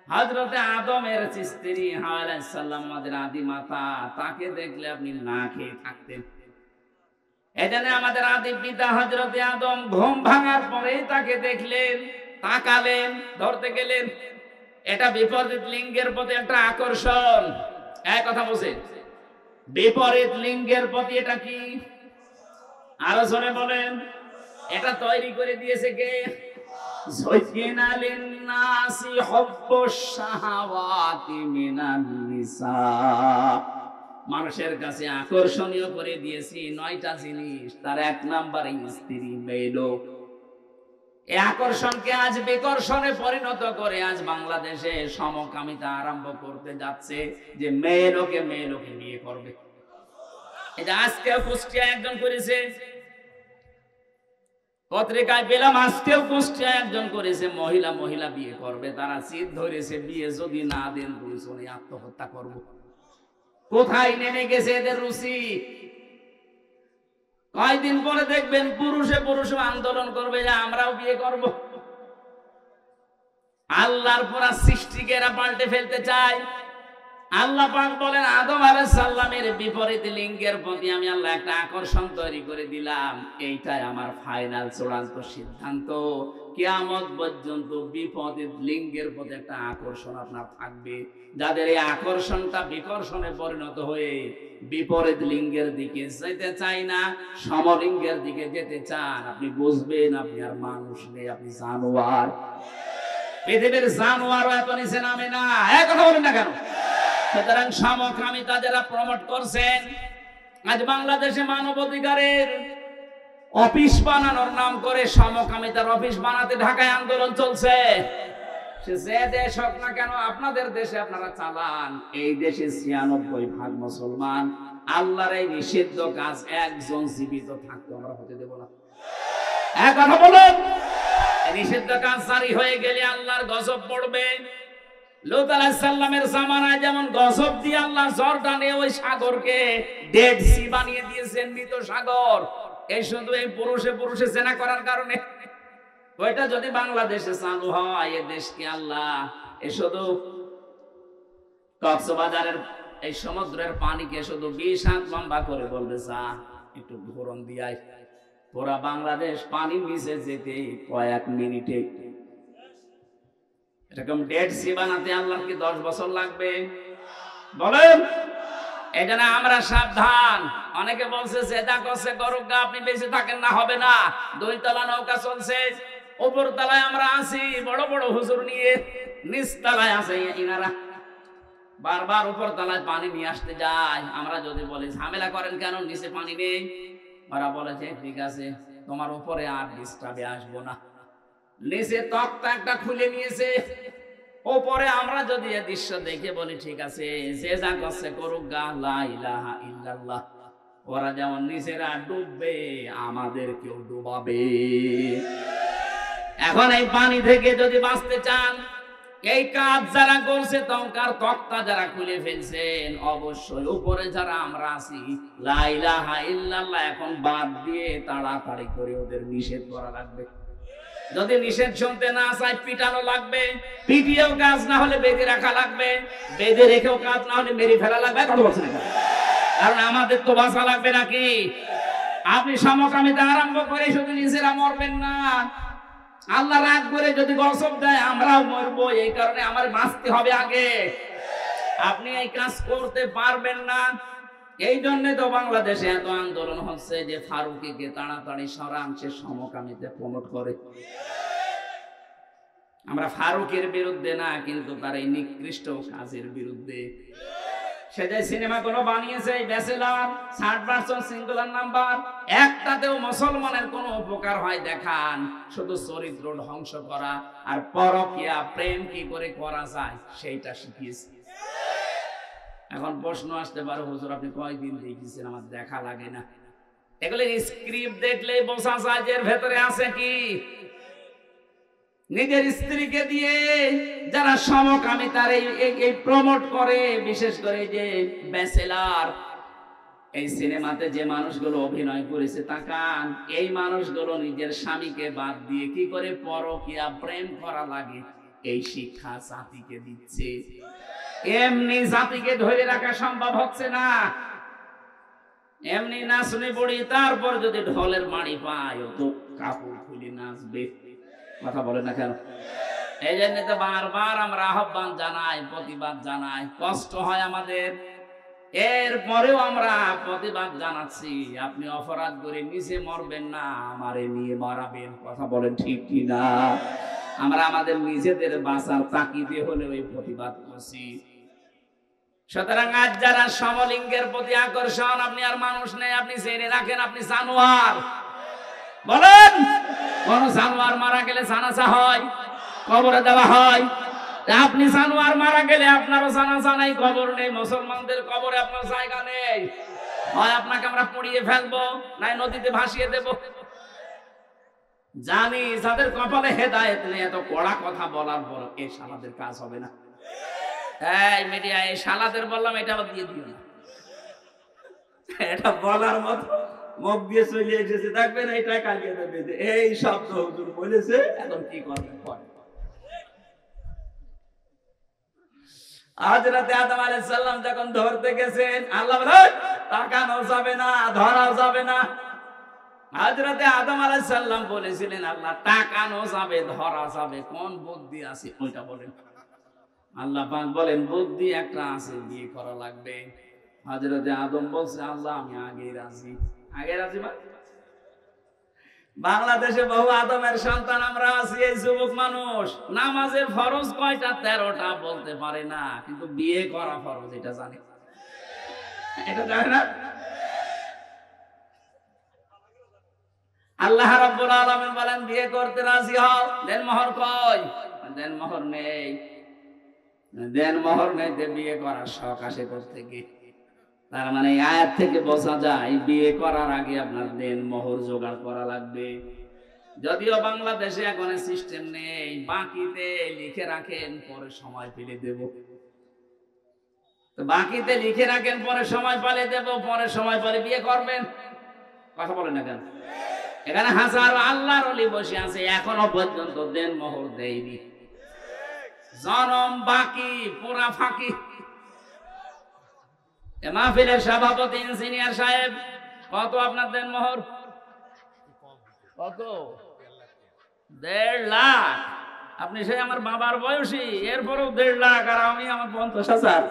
হযরতে আদমের স্ত্রী হাওয়া আলাইহিস সালাম, আমাদের আদি মাতা, তাকে দেখলে আপনি না খেয়ে থাকতেন। এজন্য আমাদের আদি পিতা হযরতে আদম ঘুম ভাঙার পরেই তাকে দেখলেন, তাকালেন, ধরতে গেলেন। এটা বিপরীত লিঙ্গের প্রতি একটা আকর্ষণ। এক কথা বলছে, বিপরীত লিঙ্গের প্রতি এটা কি? আরো জোরে বলেন। এটা তৈরি করে দিয়েছে কে? যায়্যানা লিন-নাসি হুব্বুশ শাহাওয়াতি মিনান নিসা। মানুষের কাছে আকর্ষণীয় করে দিয়েছি 9টা জিনিস, তার 1 নম্বরে স্ত্রী, মেয়ে লোক। এই আকর্ষণকে আজ বিকর্ষণে পরিণত করে আজ বাংলাদেশে সমকামিতা আরম্ভ করতে যাচ্ছে, যে মেয়ে লোকে বিয়ে করবে। এটা আজকেও কুষ্টিয়ায় একজন করেছে, পত্রিকায় পেলাম আজকেও কুষ্টিয়ায় একজন করেছে, মহিলা বিয়ে করবে। তারা জিদ ধরেছে, বিয়ে যদি না দেন দুইজনে আত্মহত্যা করব। কোথায় নেমে গেছে এদের রুচি? কয়দিন পরে দেখবেন পুরুষে আন্দোলন করবে যে আমরাও বিয়ে করব। আল্লাহর পুরা সৃষ্টিকে এরা পাল্টে ফেলতে চায়। আল্লাহ পাক বলেন, আদম আলাইহিস সালামের বিপরীত লিঙ্গের প্রতি আমি আল্লাহ একটা আকর্ষণ তৈরি করে দিলাম। এইটাই আমার ফাইনাল চূড়ান্ত সিদ্ধান্ত। কিয়ামত পর্যন্ত বিপরীত লিঙ্গের প্রতি একটা আকর্ষণ আপনার থাকবে। যাদের এই আকর্ষণটা বিকর্ষণে পরিণত হয়ে বিপরীত লিঙ্গের দিকে যেতে চাই না, সমলিঙ্গের দিকে যেতে চান, আপনি বুঝবেন আপনি আর মানুষ নেই, আপনি জানোয়ার। পৃথিবীর জানোয়ারও এত নিচে নামে না। এক কথা বলেন না কেন? সুতরাং সমকামিতা যারা প্রমোট করছেন, আজ বাংলাদেশে মানবাধিকারের অফিস বানানোর নাম করে সমকামিতার অফিস বানাতে ঢাকায় আন্দোলন চলছে। সে যে দেশ হোক না কেন, আপনাদের দেশে আপনারা চালান। এই দেশে 96% মুসলমান। আল্লাহর এই নিষিদ্ধ কাজ একজন জীবিত থাকতে আমরা হতে দেব না। এক কথা বলুন, নিষিদ্ধ কাজ জারি হয়ে গেলে আল্লাহর গজব পড়বে। লূত আলাইহিস সালামের জামানায় যেমন গজব দিয়ে আল্লাহ ঝড় টানে ওই সাগরকে ডেড সি বানিয়ে দিয়েছেন, মৃত সাগর। এই শুধু এই পুরুষে পুরুষে জেনা করার কারণে। ওইটা যদি বাংলাদেশে চালু হয়, এ দেশকে আল্লাহ এ শুধু কক্সবাজারের এই সমুদ্রের পানিকে শুধু 20 হাত লম্বা করে বলবে যা একটু ঘোরন দিয়াই, পুরা বাংলাদেশ পানি মিশে যেতে কয়েক মিনিটে। এরকম ডেড সি বানাতে আল্লাহর কি 10 বছর লাগবে? বলেন। এই জন্য আমরা সাবধান। অনেকে বলছে জেদা করছে করুক গা, আপনি বেঁচে থাকেন না, হবে না। 2 তলা নৌকা চলছে, উপর তলায় আমরা আছি বড় বড় হুজুর নিয়ে, নিচ তলায় আছে ইনারা। বারবার উপর তলায় পানি নিয়ে আসতে যায়। আমরা যদি বলি ঝামেলা করেন কেন, নিচে পানি নেই, ওরা বলেছে ঠিক আছে তোমার উপরে আর ডিস্টার্বে আসবো না। নিচে তক্তা একটা খুলে নিয়েছে, ওপরে আমরা যদি এই দৃশ্য দেখে বলি ঠিক আছে যে যা করছে করুক গা, লা ইলাহা ইল্লাল্লাহ। ওরা যেমন নিচেরা ডুববে, আমাদেরকেও ডুবাবে। এখন এই পানি থেকে যদি বাঁচতে চান, এই কাজ যারা করছে, তক্তা যারা খুলে ফেলছেন, অবশ্যই উপরে যারা আমরা আছি লা ইলাহা ইল্লাল্লাহ এখন বাদ দিয়ে তাড়াতাড়ি করে ওদের নিষেধ করা লাগবে। যদি নিষেধ শুনতে না চাই, পিটানো লাগবে। পিটিয়েও কাজ না হলে বেঁধে রাখা লাগবে, বেঁধে রেখেও কাজ না হলে মেরে ফেলা লাগবে। কত বলছেন? কারণ আমাদের তো বাঁচা লাগবে নাকি? আপনি সমকামিতা আরম্ভ করে শুধু নিজেরা মরবেন না, আল্লাহ রাগ করে যদি গজব দেয় আমরাও মরবো। এই কারণে আমার বাঁচতে হবে আগে। আপনি এই কাজ করতে পারবেন না। এই জন্য তো বাংলাদেশে এত আন্দোলন হচ্ছে যে ফারুকীকে তাড়াতাড়ি সরান, সে সমকামিতা প্রমোট করে। আমরা ফারুকের বিরুদ্ধে না, কিন্তু তার এই নিকৃষ্ট কাজের বিরুদ্ধে। সে যে সিনেমা গুলো বানিয়েছে, ব্যাচেলর, 60% সিঙ্গুলার নাম্বার, একটাতেও মুসলমানের কোনো উপকার হয় দেখান, শুধু চরিত্র ধ্বংস করা আর পরকীয়া প্রেম কি করে করা যায় সেইটা শিখিয়েছে। এখন প্রশ্ন আসতে পারে হুজুর আপনি কয়দিন দেখেছেন, আমার দেখা লাগে না। এগুলো স্ক্রিপ্ট দেখলেই বোঝা যায় যে এর ভেতরে আছে কি। নিজের স্ত্রীকে দিয়ে যারা সমকামিতার এই প্রমোট করে, বিশেষ করে যে ব্যাচেলর, এই সিনেমাতে যে মানুষগুলো অভিনয় করেছে তাকান, এই মানুষগুলো নিজের স্বামীকে বাদ দিয়ে কি করে পরকীয়া প্রেম করা লাগে এই শিক্ষা জাতিকে দিচ্ছে। এমনি জাতিকে ধরে রাখা সম্ভব হচ্ছে না। এমনি নাচনি পড়ি, তারপর যদি ঢোলের মাড়ি পায় ও তো কাপড় খুলে নাচবে। কথা বলে না কেন? এই জন্য তো বারবার আমরা আহ্বান জানাই, প্রতিবাদ জানাই, কষ্ট হয় আমাদের, এরপরেও আমরা প্রতিবাদ জানাচ্ছি। আপনি অপরাধ করে নিচে মরবেন না, আমারে নিয়ে মারাবেন। কথা বলেন ঠিক কি না? আমরা আমাদের নিজেদের বাঁচার তাকিদে হলে ওই প্রতিবাদ করছি। সুতরাং আজ যারা সমলিঙ্গের প্রতি আকর্ষণ, আপনি আর মানুষ নেই, আপনি জেনে রাখেন আপনি জানোয়ার। বলেন, কোন জানোয়ার মারা গেলে জানাজা হয়, কবরে দেওয়া হয়। আপনি জানোয়ার মারা গেলে আপনারও জানাজা নাই, কবর নেই। মুসলমানদের কবরে আপনার জায়গা নেই। হয় আপনাকে আমরা পুড়িয়ে ফেলবো, নাই নদীতে ভাসিয়ে দেব। জানি যাদের কপালে হেদায়েত নেই, এত কড়া কথা বলার পর এই শালাদের কাজ হবে না। এই মিডিয়া, এই শালাদের বললাম, এটা আবার দিয়ে দিও না। এটা বলার মতো মুখ দিয়ে চলে এসেছে, দেখবেন এইটা কালিয়ে দেবে যে এই শব্দ হুজুর বলেছে, এখন কি করবেন? হযরত আদম আলাইহিস সালাম যখন ধরতে গেছেন, আল্লাহ বলেন তাকানো যাবে না, ধরা যাবে না। হযরত আদম আলাইহিস সালাম বলেছিলেন আল্লাহ তাকানো যাবে, ধরা যাবে, কোন বুদ্ধি আছে ওইটা বলেন। আল্লাহ পাক বলেন বুদ্ধি একটা আছে, বিয়ে করা লাগবে। হযরত আদম বলছে আল্লাহ আমি আগেই রাজি। আগে রাজি মানে বাংলাদেশে বহু আদমের সন্তান আমরা আছি। এই যুবক মানুষ নামাজের ফরজ কয়টা? 13টা বলতে পারে না, কিন্তু বিয়ে করা ফরজ এটা জানে। এটা জানে না। আল্লাহ রাব্বুল আলামিন বলেন বিয়ে করতে রাজি হও, দেন মোহর কই? দেন মোহর নেই। দেন মোহর নেই, বিয়ে করার শখ আসে থেকে। তার মানে এই আয়াত থেকে বোঝা যায় বিয়ে করার আগে আপনার দেন মোহর জোগাড় করা লাগবে। যদিও বাংলাদেশে এখন সিস্টেম নেই, বাকিতে লিখে রাখেন পরে সময় পেলে দেব। তো বাকিতে লিখে রাখেন পরে সময় পেলে দেব, পরে সময় পেলে বিয়ে করবেন। কথা বলেন না কেন? এখানে হাজারো আল্লাহর ওলি বসে আছে, এখনো পর্যন্ত দেন মোহর দেয়নি। জনম বাকি, পুরা ফাঁকি। মাহফিলের সভাপতি ইঞ্জিনিয়ার সাহেব, কত আপনার দেন মোহর? কত? 1.5 লাখ। আপনি সে আমার বাবার বয়সী, এরপরেও 1.5 লাখ, আর আমি আমার 50,000।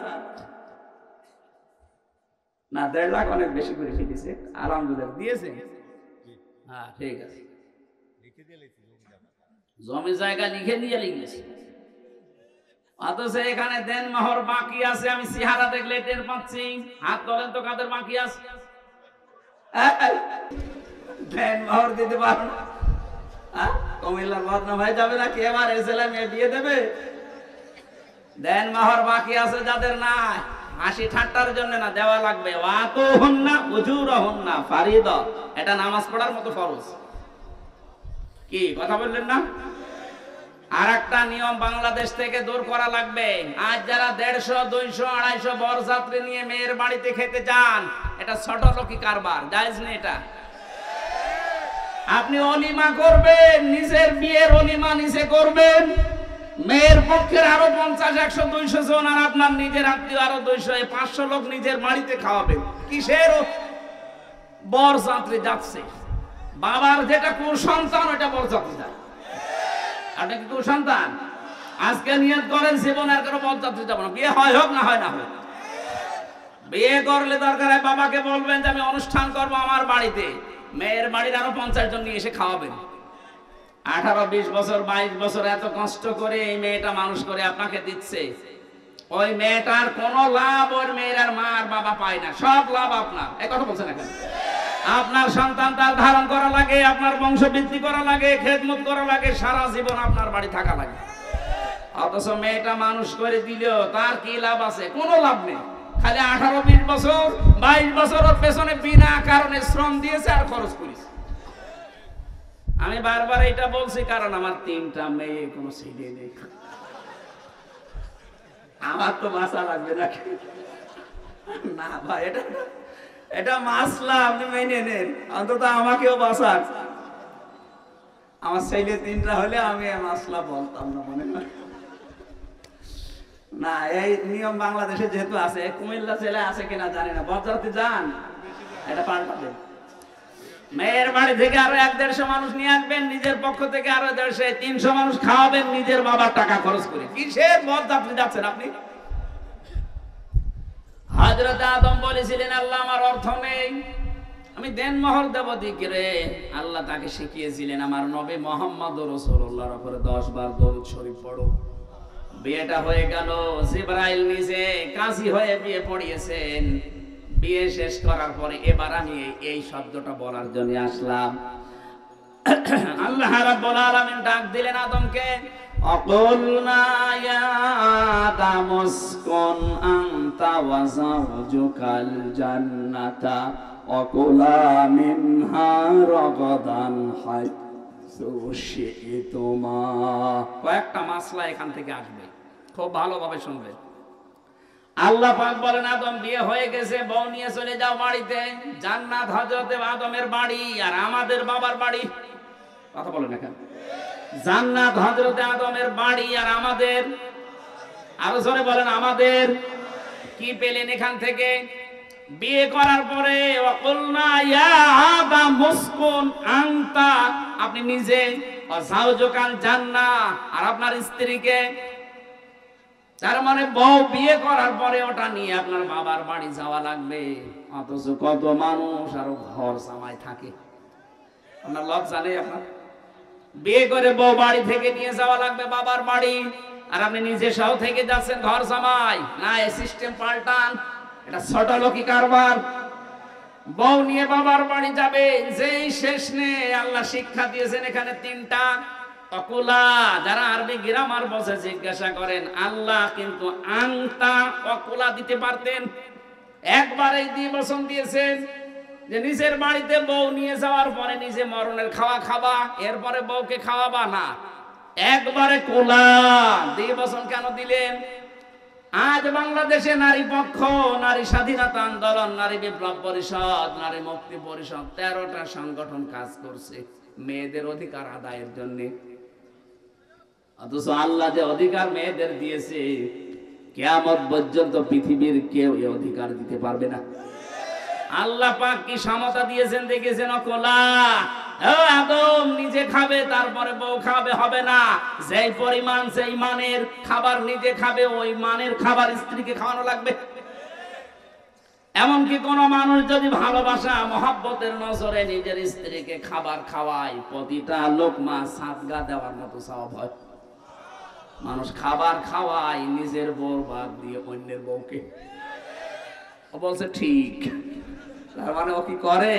না, 1.5 লাখ অনেক বেশি করে ফেলেছে। আলহামদুলিল্লাহ দিয়েছে। হ্যাঁ, ঠিক আছে। জমি জায়গা লিখে নিয়ে লিখেছে, অথচ এখানে দেন মোহর বাকি আছে। আমি চেহারা দেখলে টের পাচ্ছি। হাত তোলেন তো কাদের বাকি আছে। দেন মোহর দিতে পারো না? কুমিল্লার বদনাম হয়ে যাবে নাকি? এবার ছেলে মেয়ে বিয়ে দেবে? দেন মোহর বাকি আছে যাদের, না হাসি ঠাট্টার জন্য না, দেওয়া লাগবে। ওয়াতো হন না, উজুর হন না, ফারিদ। এটা নামাজ পড়ার মতো ফরজ। কি কথা বললেন না? আর একটা নিয়ম বাংলাদেশ থেকে দূর করা লাগবে। আজ যারা 150, 200, 250 বরযাত্রী নিয়ে মেয়ের বাড়িতে খেতে যান, এটা ছোট লোকি কারবার, জায়েজ নেই এটা। আপনি অলিমা করবেন, নিজের বিয়ের অলিমা নিজে করবেন, মেয়ের পক্ষের আরো 50, 100, 200 জন, আর আপনার নিজের আত্মীয় আরো 200, 500 লোক নিজের বাড়িতে খাওয়াবেন। কিসের বরযাত্রী যাচ্ছে? বাবার যেটা কুসন্তান, ওটা বরযাত্রী যায়। আপনি কি কুসন্তান? আজকে নিয়ত করেন জীবন আর কোনো বরযাত্রী যাবো না। বিয়ে হয় হোক না হয় না হোক, বিয়ে করলে দরকার হয় বাবাকে বলবেন যে আমি অনুষ্ঠান করবো আমার বাড়িতে, মেয়ের বাড়ির আরো 50 জন নিয়ে এসে খাওয়াবেন। 18, 20 বছর, 22 বছর এত কষ্ট করে এই মেয়েটা মানুষ করে আপনাকে দিচ্ছে, ওই মেয়েটার কোনো লাভ ওর মেয়ের আর মা আর বাবা পায় না, সব লাভ আপনার। এই কথা বলছেন এখন? আপনার সন্তান তার ধারণ করা লাগে, আপনার বংশ বৃদ্ধি করা লাগে, খেদমত করা লাগে, সারা জীবন আপনার বাড়ি থাকা লাগে। অথচ মেয়েটা মানুষ করে দিলেও তার কি লাভ আছে? কোনো লাভ নেই। খালি 18, 20 বছর, 22 বছর ওর পেছনে বিনা কারণে শ্রম দিয়েছে আর খরচ করেছে। আমি বারবার এটা বলছি কারণ আমার 3টা মেয়ে, কোনো ছেলে নেই। আমার তো বাঁচা লাগবে নাকি? না ভাই, এটা মাসলা, আপনি মেনে নেন, অন্তত আমাকেও বাঁচান। আমার ছেলে 3টা হলে আমি মাসলা বলতাম না, মনে হয় না। এই নিয়ম বাংলাদেশে যেহেতু আছে, কুমিল্লা ছেলে আছে কিনা জানি না, বরযাত্রী যান, এটা পাল্টাবেন। মেয়ের বাড়ি থেকে আরো 100-150 মানুষ নিয়ে আসবেন, নিজের পক্ষ থেকে আরো 150, 300 মানুষ খাওয়াবেন নিজের বাবার টাকা খরচ করে। কিসের বরযাত্রী যাচ্ছেন আপনি? হযরত আদম বলেছিলেন, আল্লাহ আমার অর্থ নেই, আমি দেন মোহর দেব দিকে। আল্লাহ তাকে শিখিয়েছিলেন, আমার নবী মুহাম্মদ রাসূলুল্লাহর উপরে 10 বার দরুদ শরীফ পড়ো। বিয়েটা হয়ে গেল, জিবরাইল নিজে কাজী হয়ে বিয়ে পড়িয়েছেন। বিয়ে শেষ করার পরে এবার আমি এই শব্দটা বলার জন্য আসলাম। আল্লাহ রাব্বুল আলামিন ডাক দিলেন আদমকে, অকুলনা ইয়া আদম উসকুন আনতা ওয়া যাওজুকাল জান্নাতা ওয়াকুলা মিনহা রাগাদান হাইসু শি'তুমা। কয়েকটা মাসলা এখান থেকে আসবে, খুব ভালোভাবে শুনবে। আল্লাহ পাক বলেন, আদম বিয়ে হয়ে গেছে, বউ নিয়ে চলে যাও বাড়িতে। জান্নাত হযরত আদমের বাড়ি আর আমাদের বাবার বাড়ি। কথা বলেন না কেন? জান্নাত হযরত আদমের বাড়ি আর আমাদের, আরো জোরে বলেন আমাদের। কি পেলেন এখান থেকে? বিয়ে করার পরে ওয়াকুলনা ইয়া আদম উসকুন আনতা, আপনি নিজে, ওয়া যাওজুকাল জান্নাহ, আর আপনার স্ত্রীকে। তার মানে বউ বিয়ে করার পরে ওটা নিয়ে আপনার বাবার বাড়ি যাওয়া লাগবে। অথচ কত মানুষ আরো ঘর জামাই থাকে। আপনার লজ্জা নেই? আপনার বিয়ে করে বউ বাড়ি থেকে নিয়ে যাওয়া লাগবে বাবার বাড়ি, আর আপনি নিজে সহ থেকে যাচ্ছেন ঘর জামাই। না, এই সিস্টেম পাল্টান, এটা ছোট লোকি কারবার। বউ নিয়ে বাবার বাড়ি যাবে, যেই শেষ নেই। আল্লাহ শিক্ষা দিয়েছেন এখানে 3টা। অকুলা, যারা আরবি গ্রামার বসে জিজ্ঞাসা করেন, আল্লাহ কিন্তু আংতা অকুলা দিতে পারতেন, একবারেই দ্বিবচন দিয়েছেন যে নিজের বাড়িতে বউ নিয়ে যাওয়ার পরে নিজে মরণের খাওয়া খাবা, এরপরে বউকে খাওয়াবা না। একবারে কোলা, দ্বিবচন কেন দিলেন? আজ বাংলাদেশে নারী পক্ষ, নারী স্বাধীনতা আন্দোলন, নারী বিপ্লব পরিষদ, নারী মুক্তি পরিষদ 13টা সংগঠন কাজ করছে মেয়েদের অধিকার আদায়ের জন্য। অথচ আল্লাহ যে অধিকার মেয়েদের দিয়েছে, কিয়ামত পর্যন্ত পৃথিবীর কেউ এই অধিকার দিতে পারবে না। আল্লাহ পাক কি সমতা দিয়েছেন দেখেছেন? কোলা আদম নিজে খাবে, তারপরে বউ খাবে, হবে না। যেই পরিমাণ সেই মানের খাবার নিজে খাবে, ওই মানের খাবার স্ত্রীকে খাওয়ানো লাগবে। এমনকি কোন মানুষ যদি ভালোবাসা মহব্বতের নজরে নিজের স্ত্রীকে খাবার খাওয়ায়, প্রতিটা লোকমা সাদগা দেওয়ার মতো সওয়াব হয়। মানুষ খাবার খাওয়ায় নিজের বউ বাদ দিয়ে অন্যের বউকে। ও বলছে ঠিক, তার মানে ও কি করে?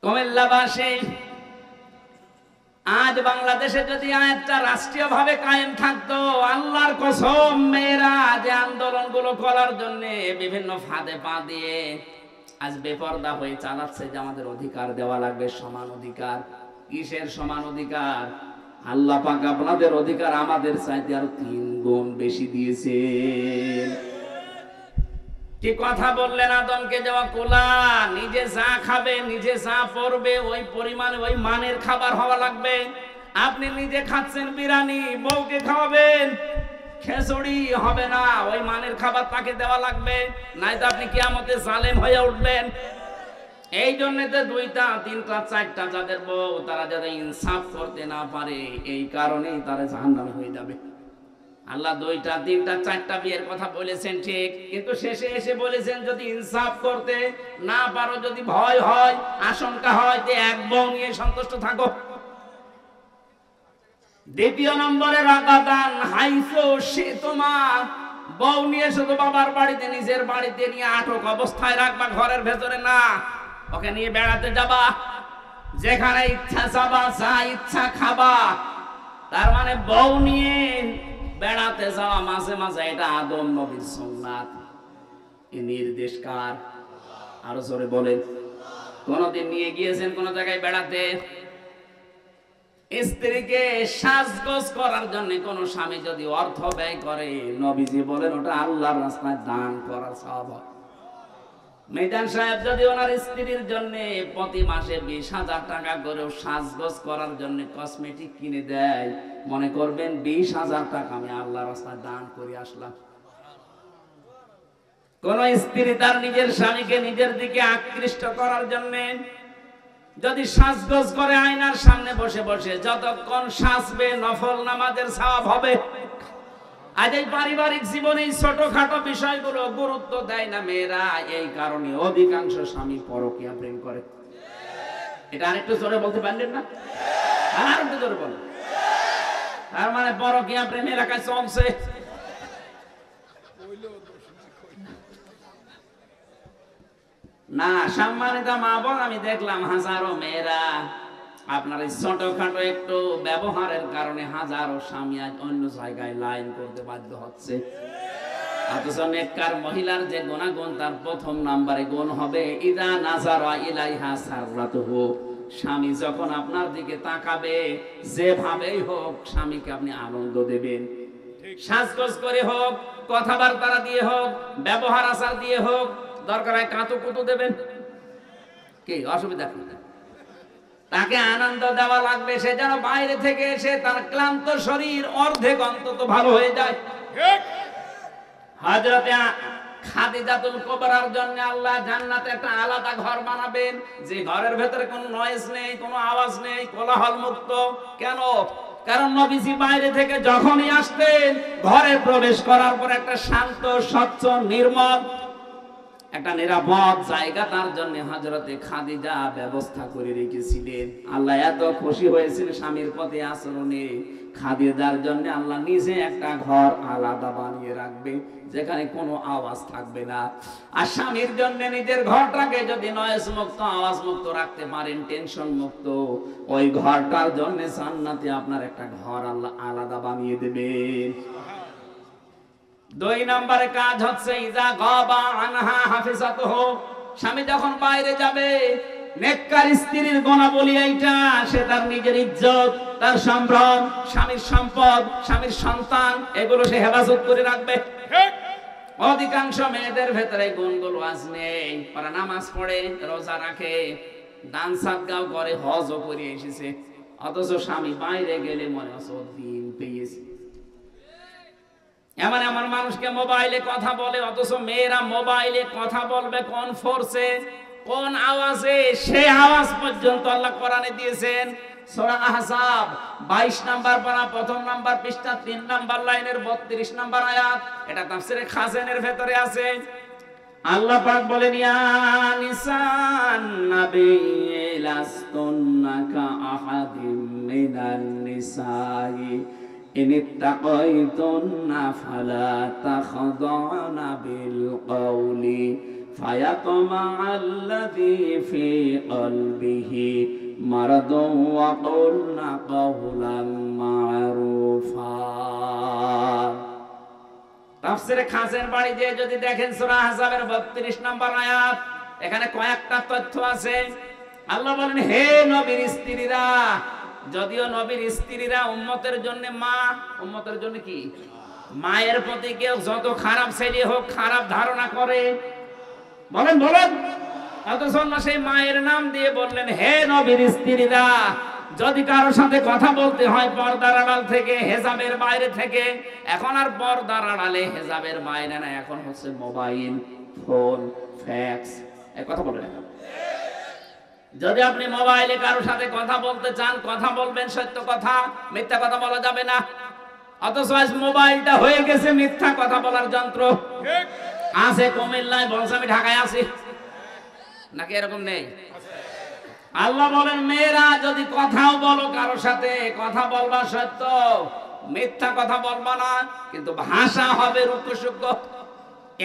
কুমিল্লাবাসী, আজ বাংলাদেশে যদি আয়াতটা রাষ্ট্রীয়ভাবে কায়েম থাকতো, আল্লাহর কসম মেয়েরা যে আন্দোলনগুলো করার জন্য বিভিন্ন ফাঁদে পা দিয়ে আজ বেপরদা হয়ে চালাচ্ছে যে আমাদের অধিকার দেওয়া লাগবে, সমান অধিকার। কিসের সমান অধিকার? আল্লাহ পাক আপনাদের অধিকার আমাদের চাইতে আরো 3 গুণ বেশি দিয়েছে। কি কথা বললেন আদমকে? যাওয়া কোলা নিজে যা খাবে, নিজে যা পরবে, ওই পরিমাণে ওই মানের খাবার হওয়া লাগবে। আপনি নিজে খাচ্ছেন বিরিয়ানি, বউকে খাওয়াবেন খিচুড়ি, হবে না। ওই মানের খাবার তাকে দেওয়া লাগবে, নাইতো আপনি কিয়ামতে জালেম হয়ে উঠবেন। এই জন্য তো 2টা 3টা 4টা যাদের বউ, তারা যাতে ইনসাফ করতে না পারে, এই কারণেই তারা জাহান্নামে হয়ে যাবে। আল্লাহ 2টা 3টা 4টা বিয়ের কথা বলেছেন ঠিক, কিন্তু শেষে এসে বলেছেন যদি ইনসাফ করতে না পারো, যদি ভয় হয়, আশঙ্কা হয়, যে এক বউ নিয়ে সন্তুষ্ট থাকো। 2 নম্বরে রাগাদান হাইসো, সে তোমার বউ নিয়ে শুধু বাবার বাড়িতে, নিজের বাড়িতে নিয়ে আটক অবস্থায় রাখবা, ঘরের ভেতরে না। ওকে নিয়ে বেড়াতে যাবা, যেখানে ইচ্ছা যাবা, যা ইচ্ছা খাবা। তার মানে বউ নিয়ে বেড়াতে যাওয়া মাঝে মাঝে, এটা আদম নবীর সুন্নাত। এই নির্দেশ কার? আরো জোরে বলেন। কোনদিন নিয়ে গিয়েছেন কোন জায়গায় বেড়াতে? স্ত্রীকে সাজগোজ করার জন্য কোন স্বামী যদি অর্থ ব্যয় করে, নবীজি বলেন ওটা আল্লাহর রাস্তায় দান করার সওয়াব। মেজান সাহেব যদি ওনার স্ত্রীর জন্য প্রতি মাসে 20,000 টাকা করে সাজগোজ করার জন্য কসমেটিক কিনে দেয়, মনে করবেন 20,000 টাকা আমি আল্লাহর রাস্তায় দান করে আসলাম। কোন স্ত্রী তার নিজের স্বামীকে নিজের দিকে আকৃষ্ট করার জন্য যদি সাজগোজ করে, আয়নার সামনে বসে বসে যতক্ষণ সাজবে, নফল নামাজের সওয়াব হবে। আজ এই পারিবারিক জীবনে এই ছোটখাটো বিষয়গুলো গুরুত্ব দেয় না মেয়েরা, এই কারণে অধিকাংশ স্বামী পরকীয়া প্রেম করে। এটা আরেকটু জোরে বলতে পারলেন না? আর একটু জোরে বলেন। তার মানে পরকীয়া প্রেম এলাকায় চলছে। না, সম্মানিত মা বোন, আমি দেখলাম হাজারো মেয়েরা আপনার এই ছোটখাটো একটু ব্যবহারের কারণে হাজারো স্বামী আজ অন্য জায়গায় লাইন করতে বাধ্য হচ্ছে। অথচ নেককার মহিলার যে গুণাগুণ, তার 1ম নম্বরে গুণ হবে ইদা নাজারা ইলাইহা সাররাতুহু। স্বামী যখন আপনার দিকে তাকাবে, যেভাবেই হোক স্বামীকে আপনি আনন্দ দেবেন। সাজগোজ করে হোক, কথাবার্তা দিয়ে হোক, ব্যবহার আচার দিয়ে হোক, দরকার হয় কাঁতু কুতু দেবেন, কি অসুবিধা নেই। তাকে আনন্দ দেওয়া লাগবে, সে যেন বাইরে থেকে এসে তার ক্লান্ত শরীর অর্ধেক অন্তত ভালো হয়ে যায়। হযরতে খাদিজাতুল কুবরার জন্য আল্লাহ জান্নাতে একটা আলাদা ঘর বানাবেন, যে ঘরের ভেতরে কোনো নয়েজ নেই, কোনো আওয়াজ নেই, কোলাহল মুক্ত। কেন? কারণ নবীজি বাইরে থেকে যখনই আসতেন, ঘরে প্রবেশ করার পর একটা শান্ত, স্বচ্ছ, নির্মল, একটা নিরাপদ জায়গা তার জন্য হযরতে খাদিজা ব্যবস্থা করে রেখেছিলেন। আল্লাহ এত খুশি হয়েছিল স্বামীর প্রতি আচরণে, খাদিজার জন্য আল্লাহ নিজে একটা ঘর আলাদা বানিয়ে রাখবে, যেখানে কোনো আওয়াজ থাকবে না। আর স্বামীর জন্য নিজের ঘরটাকে যদি নয়েজ মুক্ত, আওয়াজ মুক্ত রাখতে পারেন, টেনশন মুক্ত, ওই ঘরটার জন্য জান্নাতে আপনার একটা ঘর আল্লাহ আলাদা বানিয়ে দেবেন। 2 নম্বরে কাজ হচ্ছে ইজা গাবা আনহা হাফিজাতুহু। স্বামী যখন বাইরে যাবে, নেককার স্ত্রীর গুণাবলী এইটা, সে তার নিজের ইজ্জত, তার সম্ভ্রম, স্বামীর সম্পদ, স্বামীর সন্তান, এগুলো সে হেফাজত করে রাখবে। অধিকাংশ মেয়েদের ভেতরে গুণগুলো আজ নেই। ওরা নামাজ পড়ে, রোজা রাখে, দান সাদগাও করে, হজও করে এসেছে, অথচ স্বামী বাইরে গেলে মনে হচ্ছে দিন পেয়েছে। এমন এমন মানুষকে মোবাইলে কথা বলে, অথচ মেয়েরা মোবাইলে কথা বলবে কোন ফোর্সে, কোন আওয়াজে, সে আওয়াজ পর্যন্ত আল্লাহ কোরআনে দিয়েছেন। সূরা আহজাব 22 নাম্বার পারা, প্রথম নাম্বার পৃষ্ঠা, 3 নাম্বার লাইনের 32 নাম্বার আয়াত। এটা তাফসীরে খাজানের ভেতরে আছে। আল্লাহ পাক বলেন, ইয়া নিসান নবী লাস্তুন্না কা আহাদিম মিনান নিসাই ইন ইত্তাকাইতুন্না ফালা তাখদানা বিল কওলি ফায়াতমাআল্লাযী ফী কলবিহি মারাদুন ওয়া কুলনা কাওলাম মা'রুফা। তাফসীরে খাজের বাড়ি দিয়ে যদি দেখেন সূরা আহজাবের 32 নম্বর আয়াত, এখানে কয়েকটা তথ্য আছে। আল্লাহ বলেন, হে নবীর স্ত্রীরা, যদিও নবীর স্ত্রীরা উম্মতের জন্য মা, উম্মতের জন্য কি, মায়ের প্রতি কেউ যত খারাপ ছেলে হোক খারাপ ধারণা করে, বলেন বলেন, অথচ সেই মায়ের নাম দিয়ে বললেন, হে নবীর স্ত্রীরা, যদি কারোর সাথে কথা বলতে হয় পর্দার আড়াল থেকে, হেজাবের বাইরে থেকে, এখন আর পর্দার আড়ালে হেজাবের বাইরে না, এখন হচ্ছে মোবাইল ফোন, ফ্যাক্স, এই কথা বলে না। যদি আপনি মোবাইলে কারোর সাথে কথা বলতে চান, কথা বলবেন সত্য কথা, মিথ্যা কথা বলা যাবে না। অথচ আজ মোবাইলটা হয়ে গেছে মিথ্যা কথা বলার যন্ত্র। আছে কুমিল্লায়, বলছে আমি ঢাকায় আছি, নাকি এরকম নেই? আল্লাহ বলেন, মেয়েরা যদি কথাও বলো কারোর সাথে, কথা বলবা সত্য, মিথ্যা কথা বলবা না, কিন্তু ভাষা হবে রুক্ষ।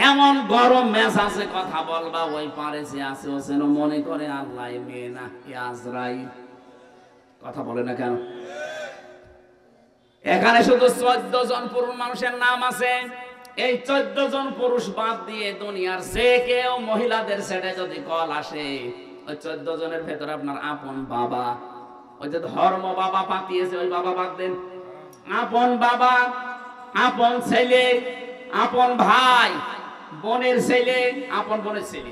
এমন গরম মেজাজে কথা বলবা, ওই পারে যে আছে ও যেন মনে করে আল্লাহ মেয়ে না, আজরাইল। কথা বলে না কেন? এখানে শুধু 14 জন পুরুষ মানুষের নাম আছে। এই 14 জন পুরুষ বাদ দিয়ে দুনিয়ার যে কেউ মহিলাদের সেটে যদি কল আসে, ওই 14 জনের ভেতরে আপনার আপন বাবা, ওই যে ধর্ম বাবা পাতিয়েছে, ওই বাবা বাদ দেন। আপন বাবা, আপন ছেলে, আপন ভাই, বোনের ছেলে, আপন বোনের ছেলে,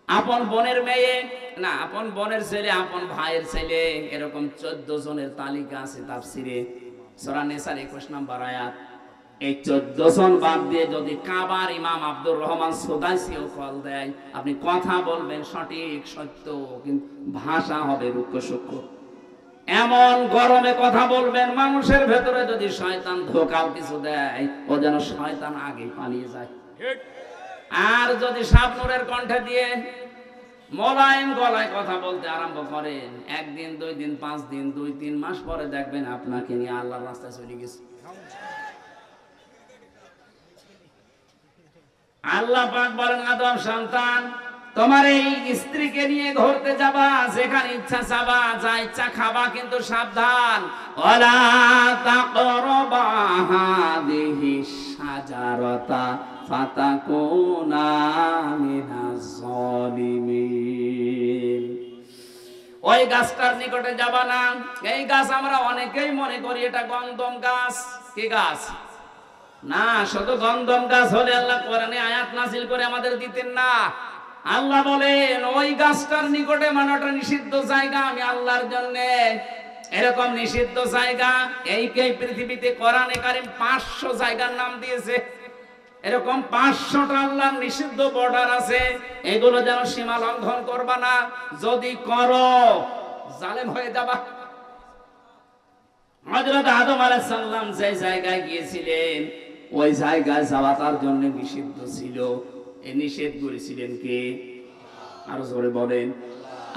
আপন বোনের মেয়ে, না আপন বোনের ছেলে, আপন ভাইয়ের ছেলে, এরকম 14 জনের তালিকা আছে তাফসীরে সূরা নিসার 21 নম্বর আয়াত। এই 14 জন বাদ দিয়ে যদি কাবার ইমাম আব্দুর রহমান সুদাইসিও কল দেয়, আপনি কথা বলবেন সঠিক সত্য, কিন্তু ভাষা হবে রুক্ষ সূক্ষ্ম। এমন গরমে কথা বলবেন, মানুষের ভেতরে যদি শয়তান ধোঁকাও কিছু দেয়, ও যেন শয়তান আগে পালিয়ে যায়। আর যদি শাবনূরের কণ্ঠে দিয়ে মোলায়েম গলায় কথা বলতে আরম্ভ করেন, একদিন, 2 দিন, 5 দিন, 2-3 মাস পরে দেখবেন আপনাকে নিয়ে আল্লাহর রাস্তায় চলে গেছে। আল্লাহ পাক বলেন, আদম সন্তান, তোমার এই স্ত্রীকে নিয়ে ঘুরতে যাবা, যেখানে ইচ্ছা যাবা, যা ইচ্ছা খাবা, কিন্তু সাবধান, ওয়ালা তাকরাবা হাদিহি শাজারাতা ফাতাকুনা মিনাজ জালিমিন। ওই গাছটার নিকটে যাবা না। এই গাছ আমরা অনেকেই মনে করি এটা গন্ধম গাছ। কি গাছ? না, শুধু গন্ধম গাছ হলে আল্লাহ কোরআনে আয়াত নাযিল করে আমাদের দিতেন না। আল্লাহ বলেন, ওই গাছটার নিকটে, মানে ওটা নিষিদ্ধ জায়গা আমি আল্লাহর জন্য। এরকম নিষিদ্ধ জায়গা এই পৃথিবীতে কোরআনে কারীম 500 জায়গার নাম দিয়েছে। এরকম 500টা আল্লাহর নিষিদ্ধ বর্ডার আছে, এগুলো যেন সীমা লঙ্ঘন করবা না। যদি করো জালেম হয়ে যাবা। হযরত আদম আলাইহিস সালাম যে জায়গায় গিয়েছিলেন, ওই জায়গায় যাওয়া তার জন্য নিষিদ্ধ ছিল। এই নিষেধ করেছিলেন কে? আরো জোরে বলেন।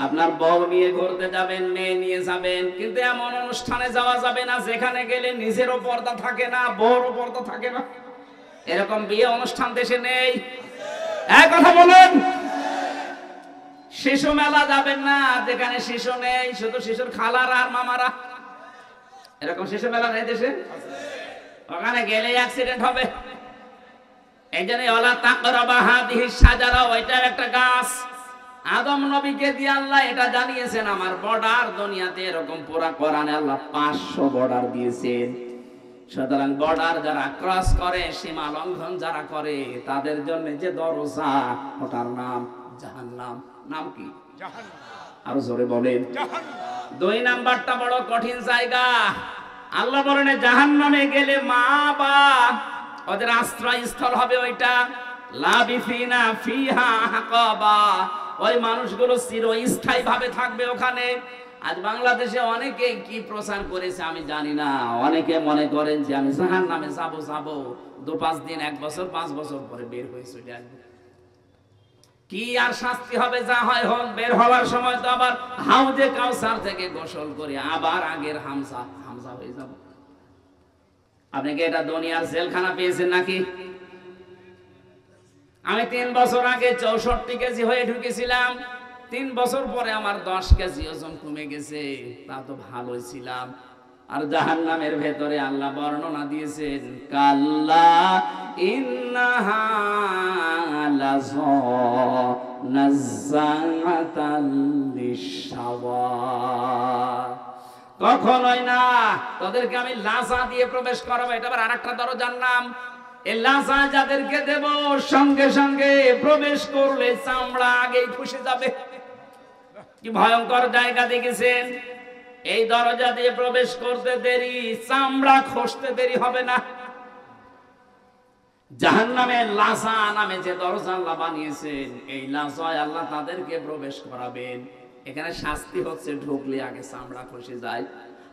আপনার বউ নিয়ে ঘুরতে যাবেন, মেয়ে নিয়ে যাবেন, কিন্তু এমন অনুষ্ঠানে যাওয়া যাবে না যেখানে গেলে নিজেরও পর্দা থাকে না, বউরও পর্দা থাকে না। এরকম বিয়ে অনুষ্ঠান দেশে নেই? এক কথা বলেন। শিশু মেলা যাবেন না যেখানে শিশু নেই, শুধু শিশুর খালারা আর মামারা। এরকম শিশু মেলা নেই দেশে? ওখানে গেলে অ্যাক্সিডেন্ট হবে। এই জন্য ওয়ালা তাকরাবা হাদিহি শাজারা, ওইটা একটা গাছ। আদম নবীকে দিয়ে আল্লাহ এটা জানিয়েছেন, আমার বর্ডার দুনিয়াতে এরকম পুরা কোরআনে আল্লাহ 500 বর্ডার দিয়েছেন। সুতরাং বর্ডার যারা ক্রস করে, সীমা লঙ্ঘন যারা করে, তাদের জন্য যে দরজা, ওটার নাম জাহান্নাম। নাম কি? জাহান্নাম। আরো জোরে বলেন জাহান্নাম। 2 নাম্বারটা বড় কঠিন জায়গা। আল্লাহ বলেন জাহান্নামে গেলে মা বা ওদের আশ্রয়স্থল হবে ওইটা, লাবিফিনা ফিহা হাকাবা, ওই মানুষগুলো চিরস্থায়ী ভাবে থাকবে ওখানে। আজ বাংলাদেশে অনেকে কি প্রচার করেছে আমি জানি না, অনেকে মনে করেন যে আমি জাহান্নামে যাবো 2-5 দিন, 1 বছর 5 বছর পরে বের হয়ে চলে আসবো। কি আর শাস্তি হবে, যা হয় হোক, বের হওয়ার সময় তো আবার হাউজে কাউসার থেকে গোসল করে আবার আগের হামজা হয়ে যাব। আপনি কি এটা দুনিয়ার জেলখানা পেয়েছেন নাকি? আমি 3 বছর আগে 64 কেজি হয়ে ঢুকেছিলাম, 3 বছর পরে আমার 10 কেজি ওজন কমে গেছে, তা তো ভালোই ছিলাম। আর জাহান্নামের ভেতরে আল্লাহ বর্ণনা দিয়েছেন, কাল্লা ইন্নাহা লাযা নাযাআতাল লিশাওয়া, কখনোই না, তাদেরকে আমি লাজা দিয়ে প্রবেশ করাবো। এটা আবার আরেকটা দরজার নাম। এই লাজা যাদেরকে দেব, সঙ্গে সঙ্গে প্রবেশ করলে চামড়া আগেই খসে যাবে। কি ভয়ঙ্কর জায়গা দেখেছেন? এই দরজা দিয়ে প্রবেশ করতে দেরি, চামড়া খসতে দেরি হবে না। জাহান্নামের লাজা নামে যে দরজা আল্লাহ বানিয়েছেন, এই লাজায় আল্লাহ তাদেরকে প্রবেশ করাবেন। এখানে শাস্তি হচ্ছে ঢুকলে আগে চামড়া খসে যায়।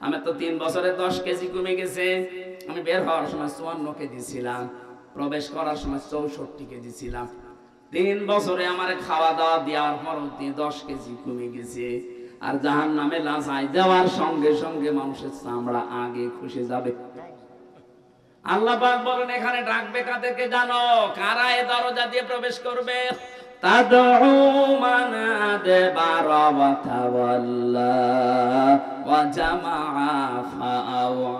আমি তো 3 বছরে 10 কেজি কমে গেছে। আমি বের হওয়ার সময় 54 কেজি ছিলাম, প্রবেশ করার সময় 64 কেজি ছিলাম। 3 বছরে আমার খাওয়া দাওয়া দেওয়ার পর 10 কেজি কমে গেছে। আর জাহান্নামে লাজায় দেওয়ার সঙ্গে সঙ্গে মানুষের চামড়া আগে খসে যাবে। আল্লাহ পাক বলেন এখানে ডাকবে কাদেরকে জানো? কারা এই দরজা দিয়ে প্রবেশ করবে? তাদউ মান আদবারা ওয়া তাওয়াল্লা ওয়া জামাআ ফাআওয়া।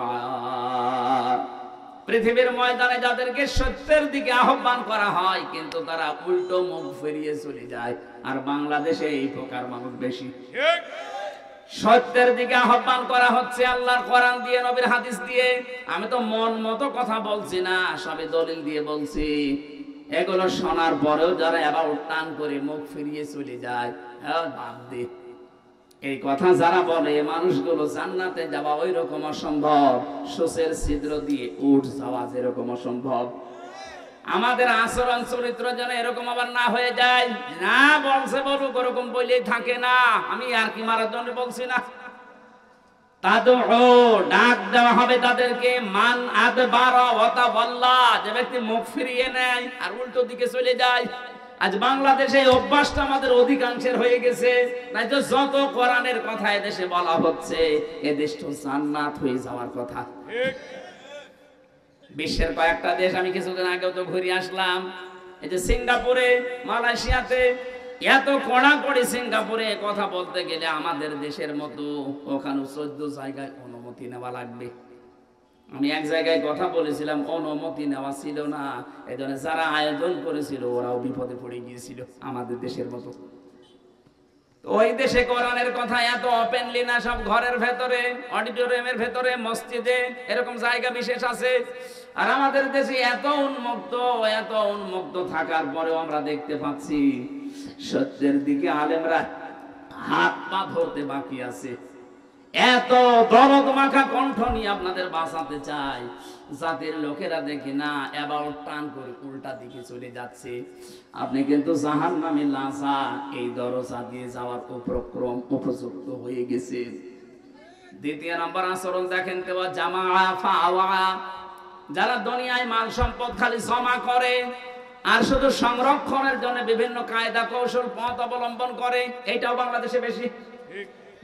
পৃথিবীর ময়দানে যাদেরকে সত্যের দিকে আহ্বান করা হয়, কিন্তু তারা উল্টো মুখ ফিরিয়ে চলে যায়। আর বাংলাদেশে এই প্রকার মানুষ বেশি। ঠিক। সত্যের দিকে আহ্বান করা হচ্ছে আল্লাহর কোরআন দিয়ে, নবীর হাদিস দিয়ে। আমি তো মন মতো কথা বলছি না, সবে দলিল দিয়ে বলছি। এগুলো শোনার পরেও যারা এবার টান করে মুখ ফিরিয়ে চলে যায়, বাদ দে। এই কথা যারা বলে, মানুষগুলো জান্নাতে যাওয়া ওই রকম অসম্ভব, সোসের ছিদ্র দিয়ে উঠ যাওয়া যেরকম অসম্ভব। আমাদের আচরণ চরিত্র যেন এরকম আবার না হয়ে যায়। না বলছে বলুক, ওরকম বলেই থাকে না। আমি আর কি মারার জন্য বলছি না। তাদউ, ডাক দেওয়া হবে তাদেরকে, মান আদবারা ওয়া তাওয়াল্লা, যে ব্যক্তি মুখ ফিরিয়ে নেয় আর উল্টো দিকে চলে যায়। আজ বাংলাদেশে অভ্যাসটা আমাদের অধিকাংশের হয়ে গেছে। নাই তো যত কোরআনের কথা এদেশে বলা হচ্ছে, এদেশ তো জান্নাত হয়ে যাওয়ার কথা। ঠিক। বিশ্বের কয়েকটা দেশ আমি কিছুদিন আগেও তো ঘুরে আসলাম। এই যে সিঙ্গাপুরে, মালয়েশিয়াতে, এত কড়াকড়ি সিঙ্গাপুরে কথা বলতে গেলে আমাদের দেশের মতো ওখানে 14 জায়গায় অনুমতি নেওয়া লাগবে। আমি এক জায়গায় কথা বলেছিলাম, অনুমতি নেওয়া ছিল না। এই জন্য যারা আয়োজন করেছিল ওরাও বিপদে পড়ে গিয়েছিল, আমাদের দেশের মতো। ওই দেশে কোরআনের কথা এত ওপেনলি না, সব ঘরের ভেতরে, অডিটোরিয়ামের ভেতরে, মসজিদে, এরকম জায়গা বিশেষ আছে। আর আমাদের দেশে এত উন্মুক্ত থাকার পরেও আমরা দেখতে পাচ্ছি সত্যের দিকে আলেমরা হাত পা ধরতে বাকি আছে। এত দরদ মাখা কণ্ঠ নিয়ে আপনাদের বাঁচাতে চাই, জাতির লোকেরা দেখি না এবার টান করে উল্টা দিকে চলে যাচ্ছে। আপনি কিন্তু জাহান্নামে লাজা, এই দরজা দিয়ে যাওয়ার উপযুক্ত হয়ে গেছে। 2 নম্বর আচরণ দেখেন তো, জামাআ ফাআওয়া, যারা দুনিয়ায় মাল সম্পদ খালি জমা করে আর শুধু সংরক্ষণের জন্য বিভিন্ন কায়দা কৌশল পথ অবলম্বন করে, এটাও বাংলাদেশে বেশি।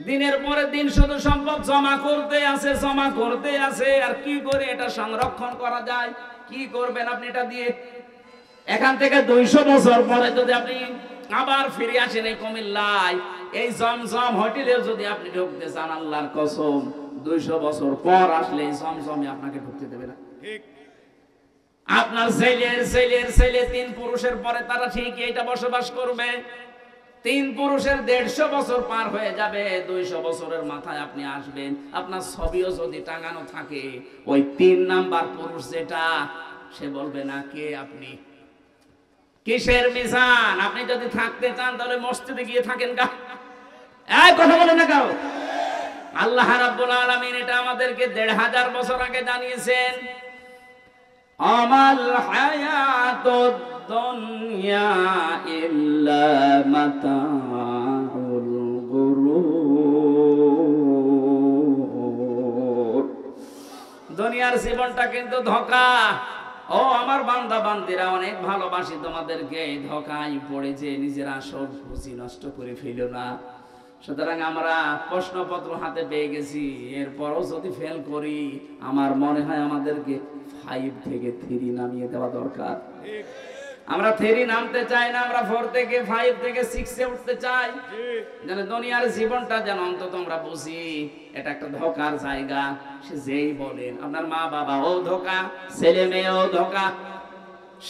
দিনের পরে দিন শুধু সম্পদ জমা করতে আছে। আর কি করে এটা সংরক্ষণ করা যায়? কি করবেন আপনি এটা দিয়ে? এখান থেকে 200 বছর পরে যদি আপনি আবার ফিরে আসেন এই কুমিল্লায়, এই জমজম হোটেলে যদি আপনি ঢুকতে চান, আল্লাহর কসম 200 বছর পর আসলে এই জমজমে আপনাকে ঢুকতে দেবে না। ঠিক। আপনার ছেলের 3 পুরুষের পরে তারা ঠিক এটা বসবাস করবে। তিন পুরুষের 150 বছর পার হয়ে যাবে, 200 বছরের মাথায় আপনি আসবেন, আপনার ছবিও যদি টাঙানো থাকে, ওই 3 নাম্বার পুরুষ যেটা, সে বলবে না কে আপনি, কিসের মিজান? আপনি যদি থাকতে চান তাহলে মসজিদে গিয়ে থাকেন গা। এই কথা বলেন না কারো। আল্লাহ রাব্বুল আলামিন এটা আমাদেরকে 1500 বছর আগে জানিয়েছেন। আমাল হায়াতুদ দুনিয়া ইল্লা মাতাউল গুরুর। দুনিয়ার জীবনটা কিন্তু ধোঁকা। ও আমার বান্দা বান্দিরা, অনেক ভালোবাসি তোমাদেরকে, ধোঁকায় পড়েছে, নিজের আসল খুশি নষ্ট করে ফেলো না। সুতরাং আমরা প্রশ্নপত্র হাতে পেয়ে গেছি, এরপরও যদি ফেল করি, আমার মনে হয় আমাদেরকে 5 থেকে 3 নামিয়ে দেওয়া দরকার। আমরা 3 নামতে চাই না, আমরা 4 থেকে 5 থেকে 6 উঠতে চাই। যেন দুনিয়ার জীবনটা যেন অন্তত আমরা বুঝি এটা একটা ধোঁকার জায়গা। সে যেই বলেন, আপনার মা বাবা ও ধোঁকা, ছেলে মেয়েও ধোঁকা।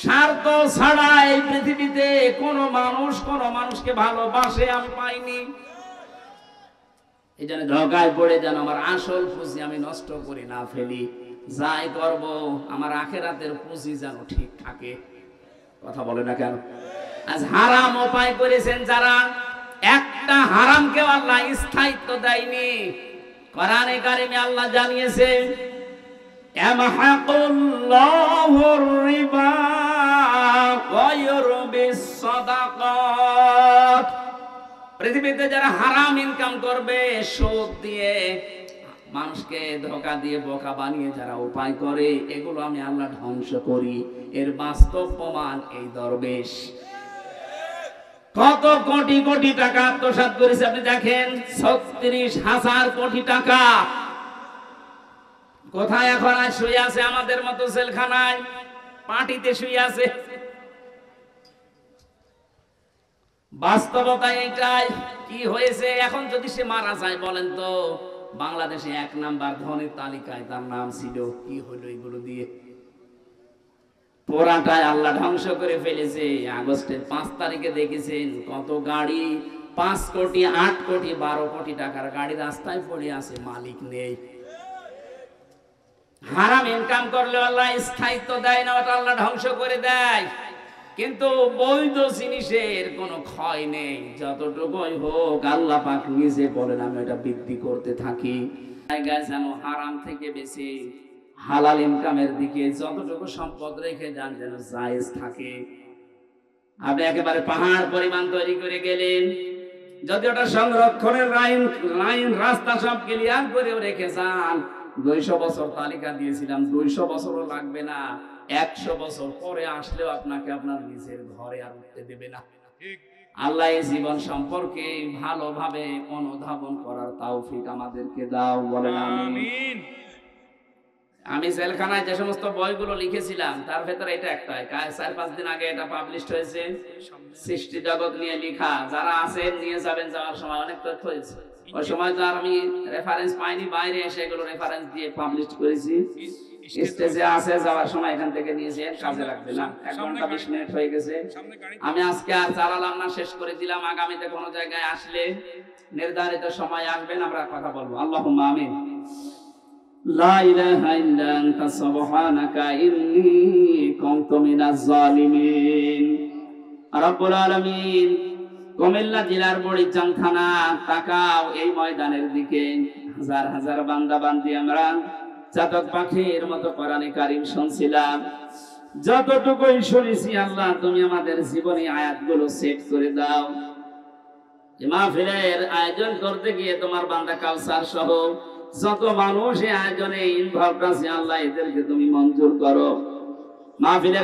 স্বার্থ ছাড়া এই পৃথিবীতে কোন মানুষকে ভালোবাসে আমি পাইনি। এই জন্য ধোঁকায় পড়ে যেন আমার আসল পুঁজি আমি নষ্ট করে না ফেলি। যাই করব আমার আখেরাতের পুঁজি যেন ঠিক থাকে। কথা বলে না কেন? আজ হারাম উপায় করেছেন যারা, একটা হারামকেও আল্লাহ স্থায়িত্ব দেয়নি। কোরআনে কারিমে আল্লাহ জানিয়েছেন, ইয়ামহাকুল্লাহুর রিবা ওয়া ইউরবিস সাদাকাত। পৃথিবীতে যারা হারাম ইনকাম করবে, সুদ দিয়ে, মানুষকে ধোঁকা দিয়ে বোকা বানিয়ে যারা উপায় করে, এগুলো আমি আল্লাহ ধ্বংস করি। এর বাস্তব প্রমাণ এই দরবেশ কত কোটি কোটি টাকা আত্মসাৎ করেছে আপনি দেখেন। 36,000 কোটি টাকা কোথায় এখন আর শুয়ে আছে? আমাদের মতো জেলখানায়, পার্টিতে শুয়ে আছে। বাস্তবতা এইটাই। কি হয়েছে এখন? যদি সে মারা যায়, বলেন তো, বাংলাদেশে 1 নাম্বার ধনের তালিকায় তার নাম ছিল, কি হলো এগুলো দিয়ে? পুরাটাই আল্লাহ ধ্বংস করে ফেলেছে। আগস্টের 5 তারিখে দেখেছেন কত গাড়ি, 5 কোটি 8 কোটি 12 কোটি টাকার গাড়ি রাস্তায় পড়ে আছে, মালিক নেই। হারাম ইনকাম করলে আল্লাহ স্থায়িত্ব দেয় না, ওটা আল্লাহ ধ্বংস করে দেয়। কিন্তু বৈধ জিনিসের কোনো ক্ষয় নেই, যতটুকুই হোক আল্লাহ পাক নিজে বলেন আমি এটা বৃদ্ধি করতে থাকি। যেন হারাম থেকে বেশি হালাল ইনকামের দিকে যতটুকু সম্পদ রেখে যান যেন জায়েজ থাকে। আপনি একেবারে পাহাড় পরিমাণ তৈরি করে গেলেন, যদি ওটা সংরক্ষণের লাইন রাস্তা সব ক্লিয়ার করেও রেখে যান, 200 বছর তালিকা দিয়েছিলাম, 200 বছরও লাগবে না, 100 বছর পরে আসলেও আপনাকে আপনার নিজের ঘরে আর উঠতে দেবে না। আল্লাহ এই জীবন সম্পর্কে ভালোভাবে অনুধাবন করার তৌফিক আমাদেরকে দাও, বলেন আমিন। আমি জেলখানায় যে সমস্ত বইগুলো লিখেছিলাম তার ভেতরে এটা একটাই, 4-5 দিন আগে এটা পাবলিশ হয়েছে, সৃষ্টি জগৎ নিয়ে লেখা। যারা আছেন নিয়ে যাবেন, যাওয়ার সময় অনেক তথ্য হয়েছে। ওই সময় তো আর আমি রেফারেন্স পাইনি, বাইরে এসে এগুলো রেফারেন্স দিয়ে পাবলিশ করেছি। স্টেজে আছে, যাওয়ার সময় এখান থেকে নিয়েছেন, কাজে লাগবে না। 1 ঘন্টা 20 মিনিট হয়ে গেছে। আমি আজকে আর চালালাম না, শেষ করে দিলাম। আগামীতে কোনো জায়গায় আসলে নির্ধারিত সময় আসবেন, আমরা কথা বলবো। আল্লাহুম্মা আমিন। লা ইলাহা ইল্লা আনতা সুবহানাকা ইন্নী কুনতু মিনাজ জালিমিন। রব্বুল আলামিন, কুমিল্লা জেলার বড়িচাং থানা, তাকাও এই ময়দানের দিকে। হাজার হাজার বান্দা বান্দি আমরা চাতক পাখির মতো কোরআনে কারীম শুনছিলাম। যতটুকুই শুনেছি আল্লাহ তুমি আমাদের জীবনে আয়াতগুলো সেট করে দাও। এই মাহফিলের আয়োজন করতে গিয়ে তোমার বান্দা কাউসার সহ যত মানুষ এই আয়োজনে ইনভলভ আছে, আল্লাহ এদেরকে তুমি মঞ্জুর করো। মাহফিলের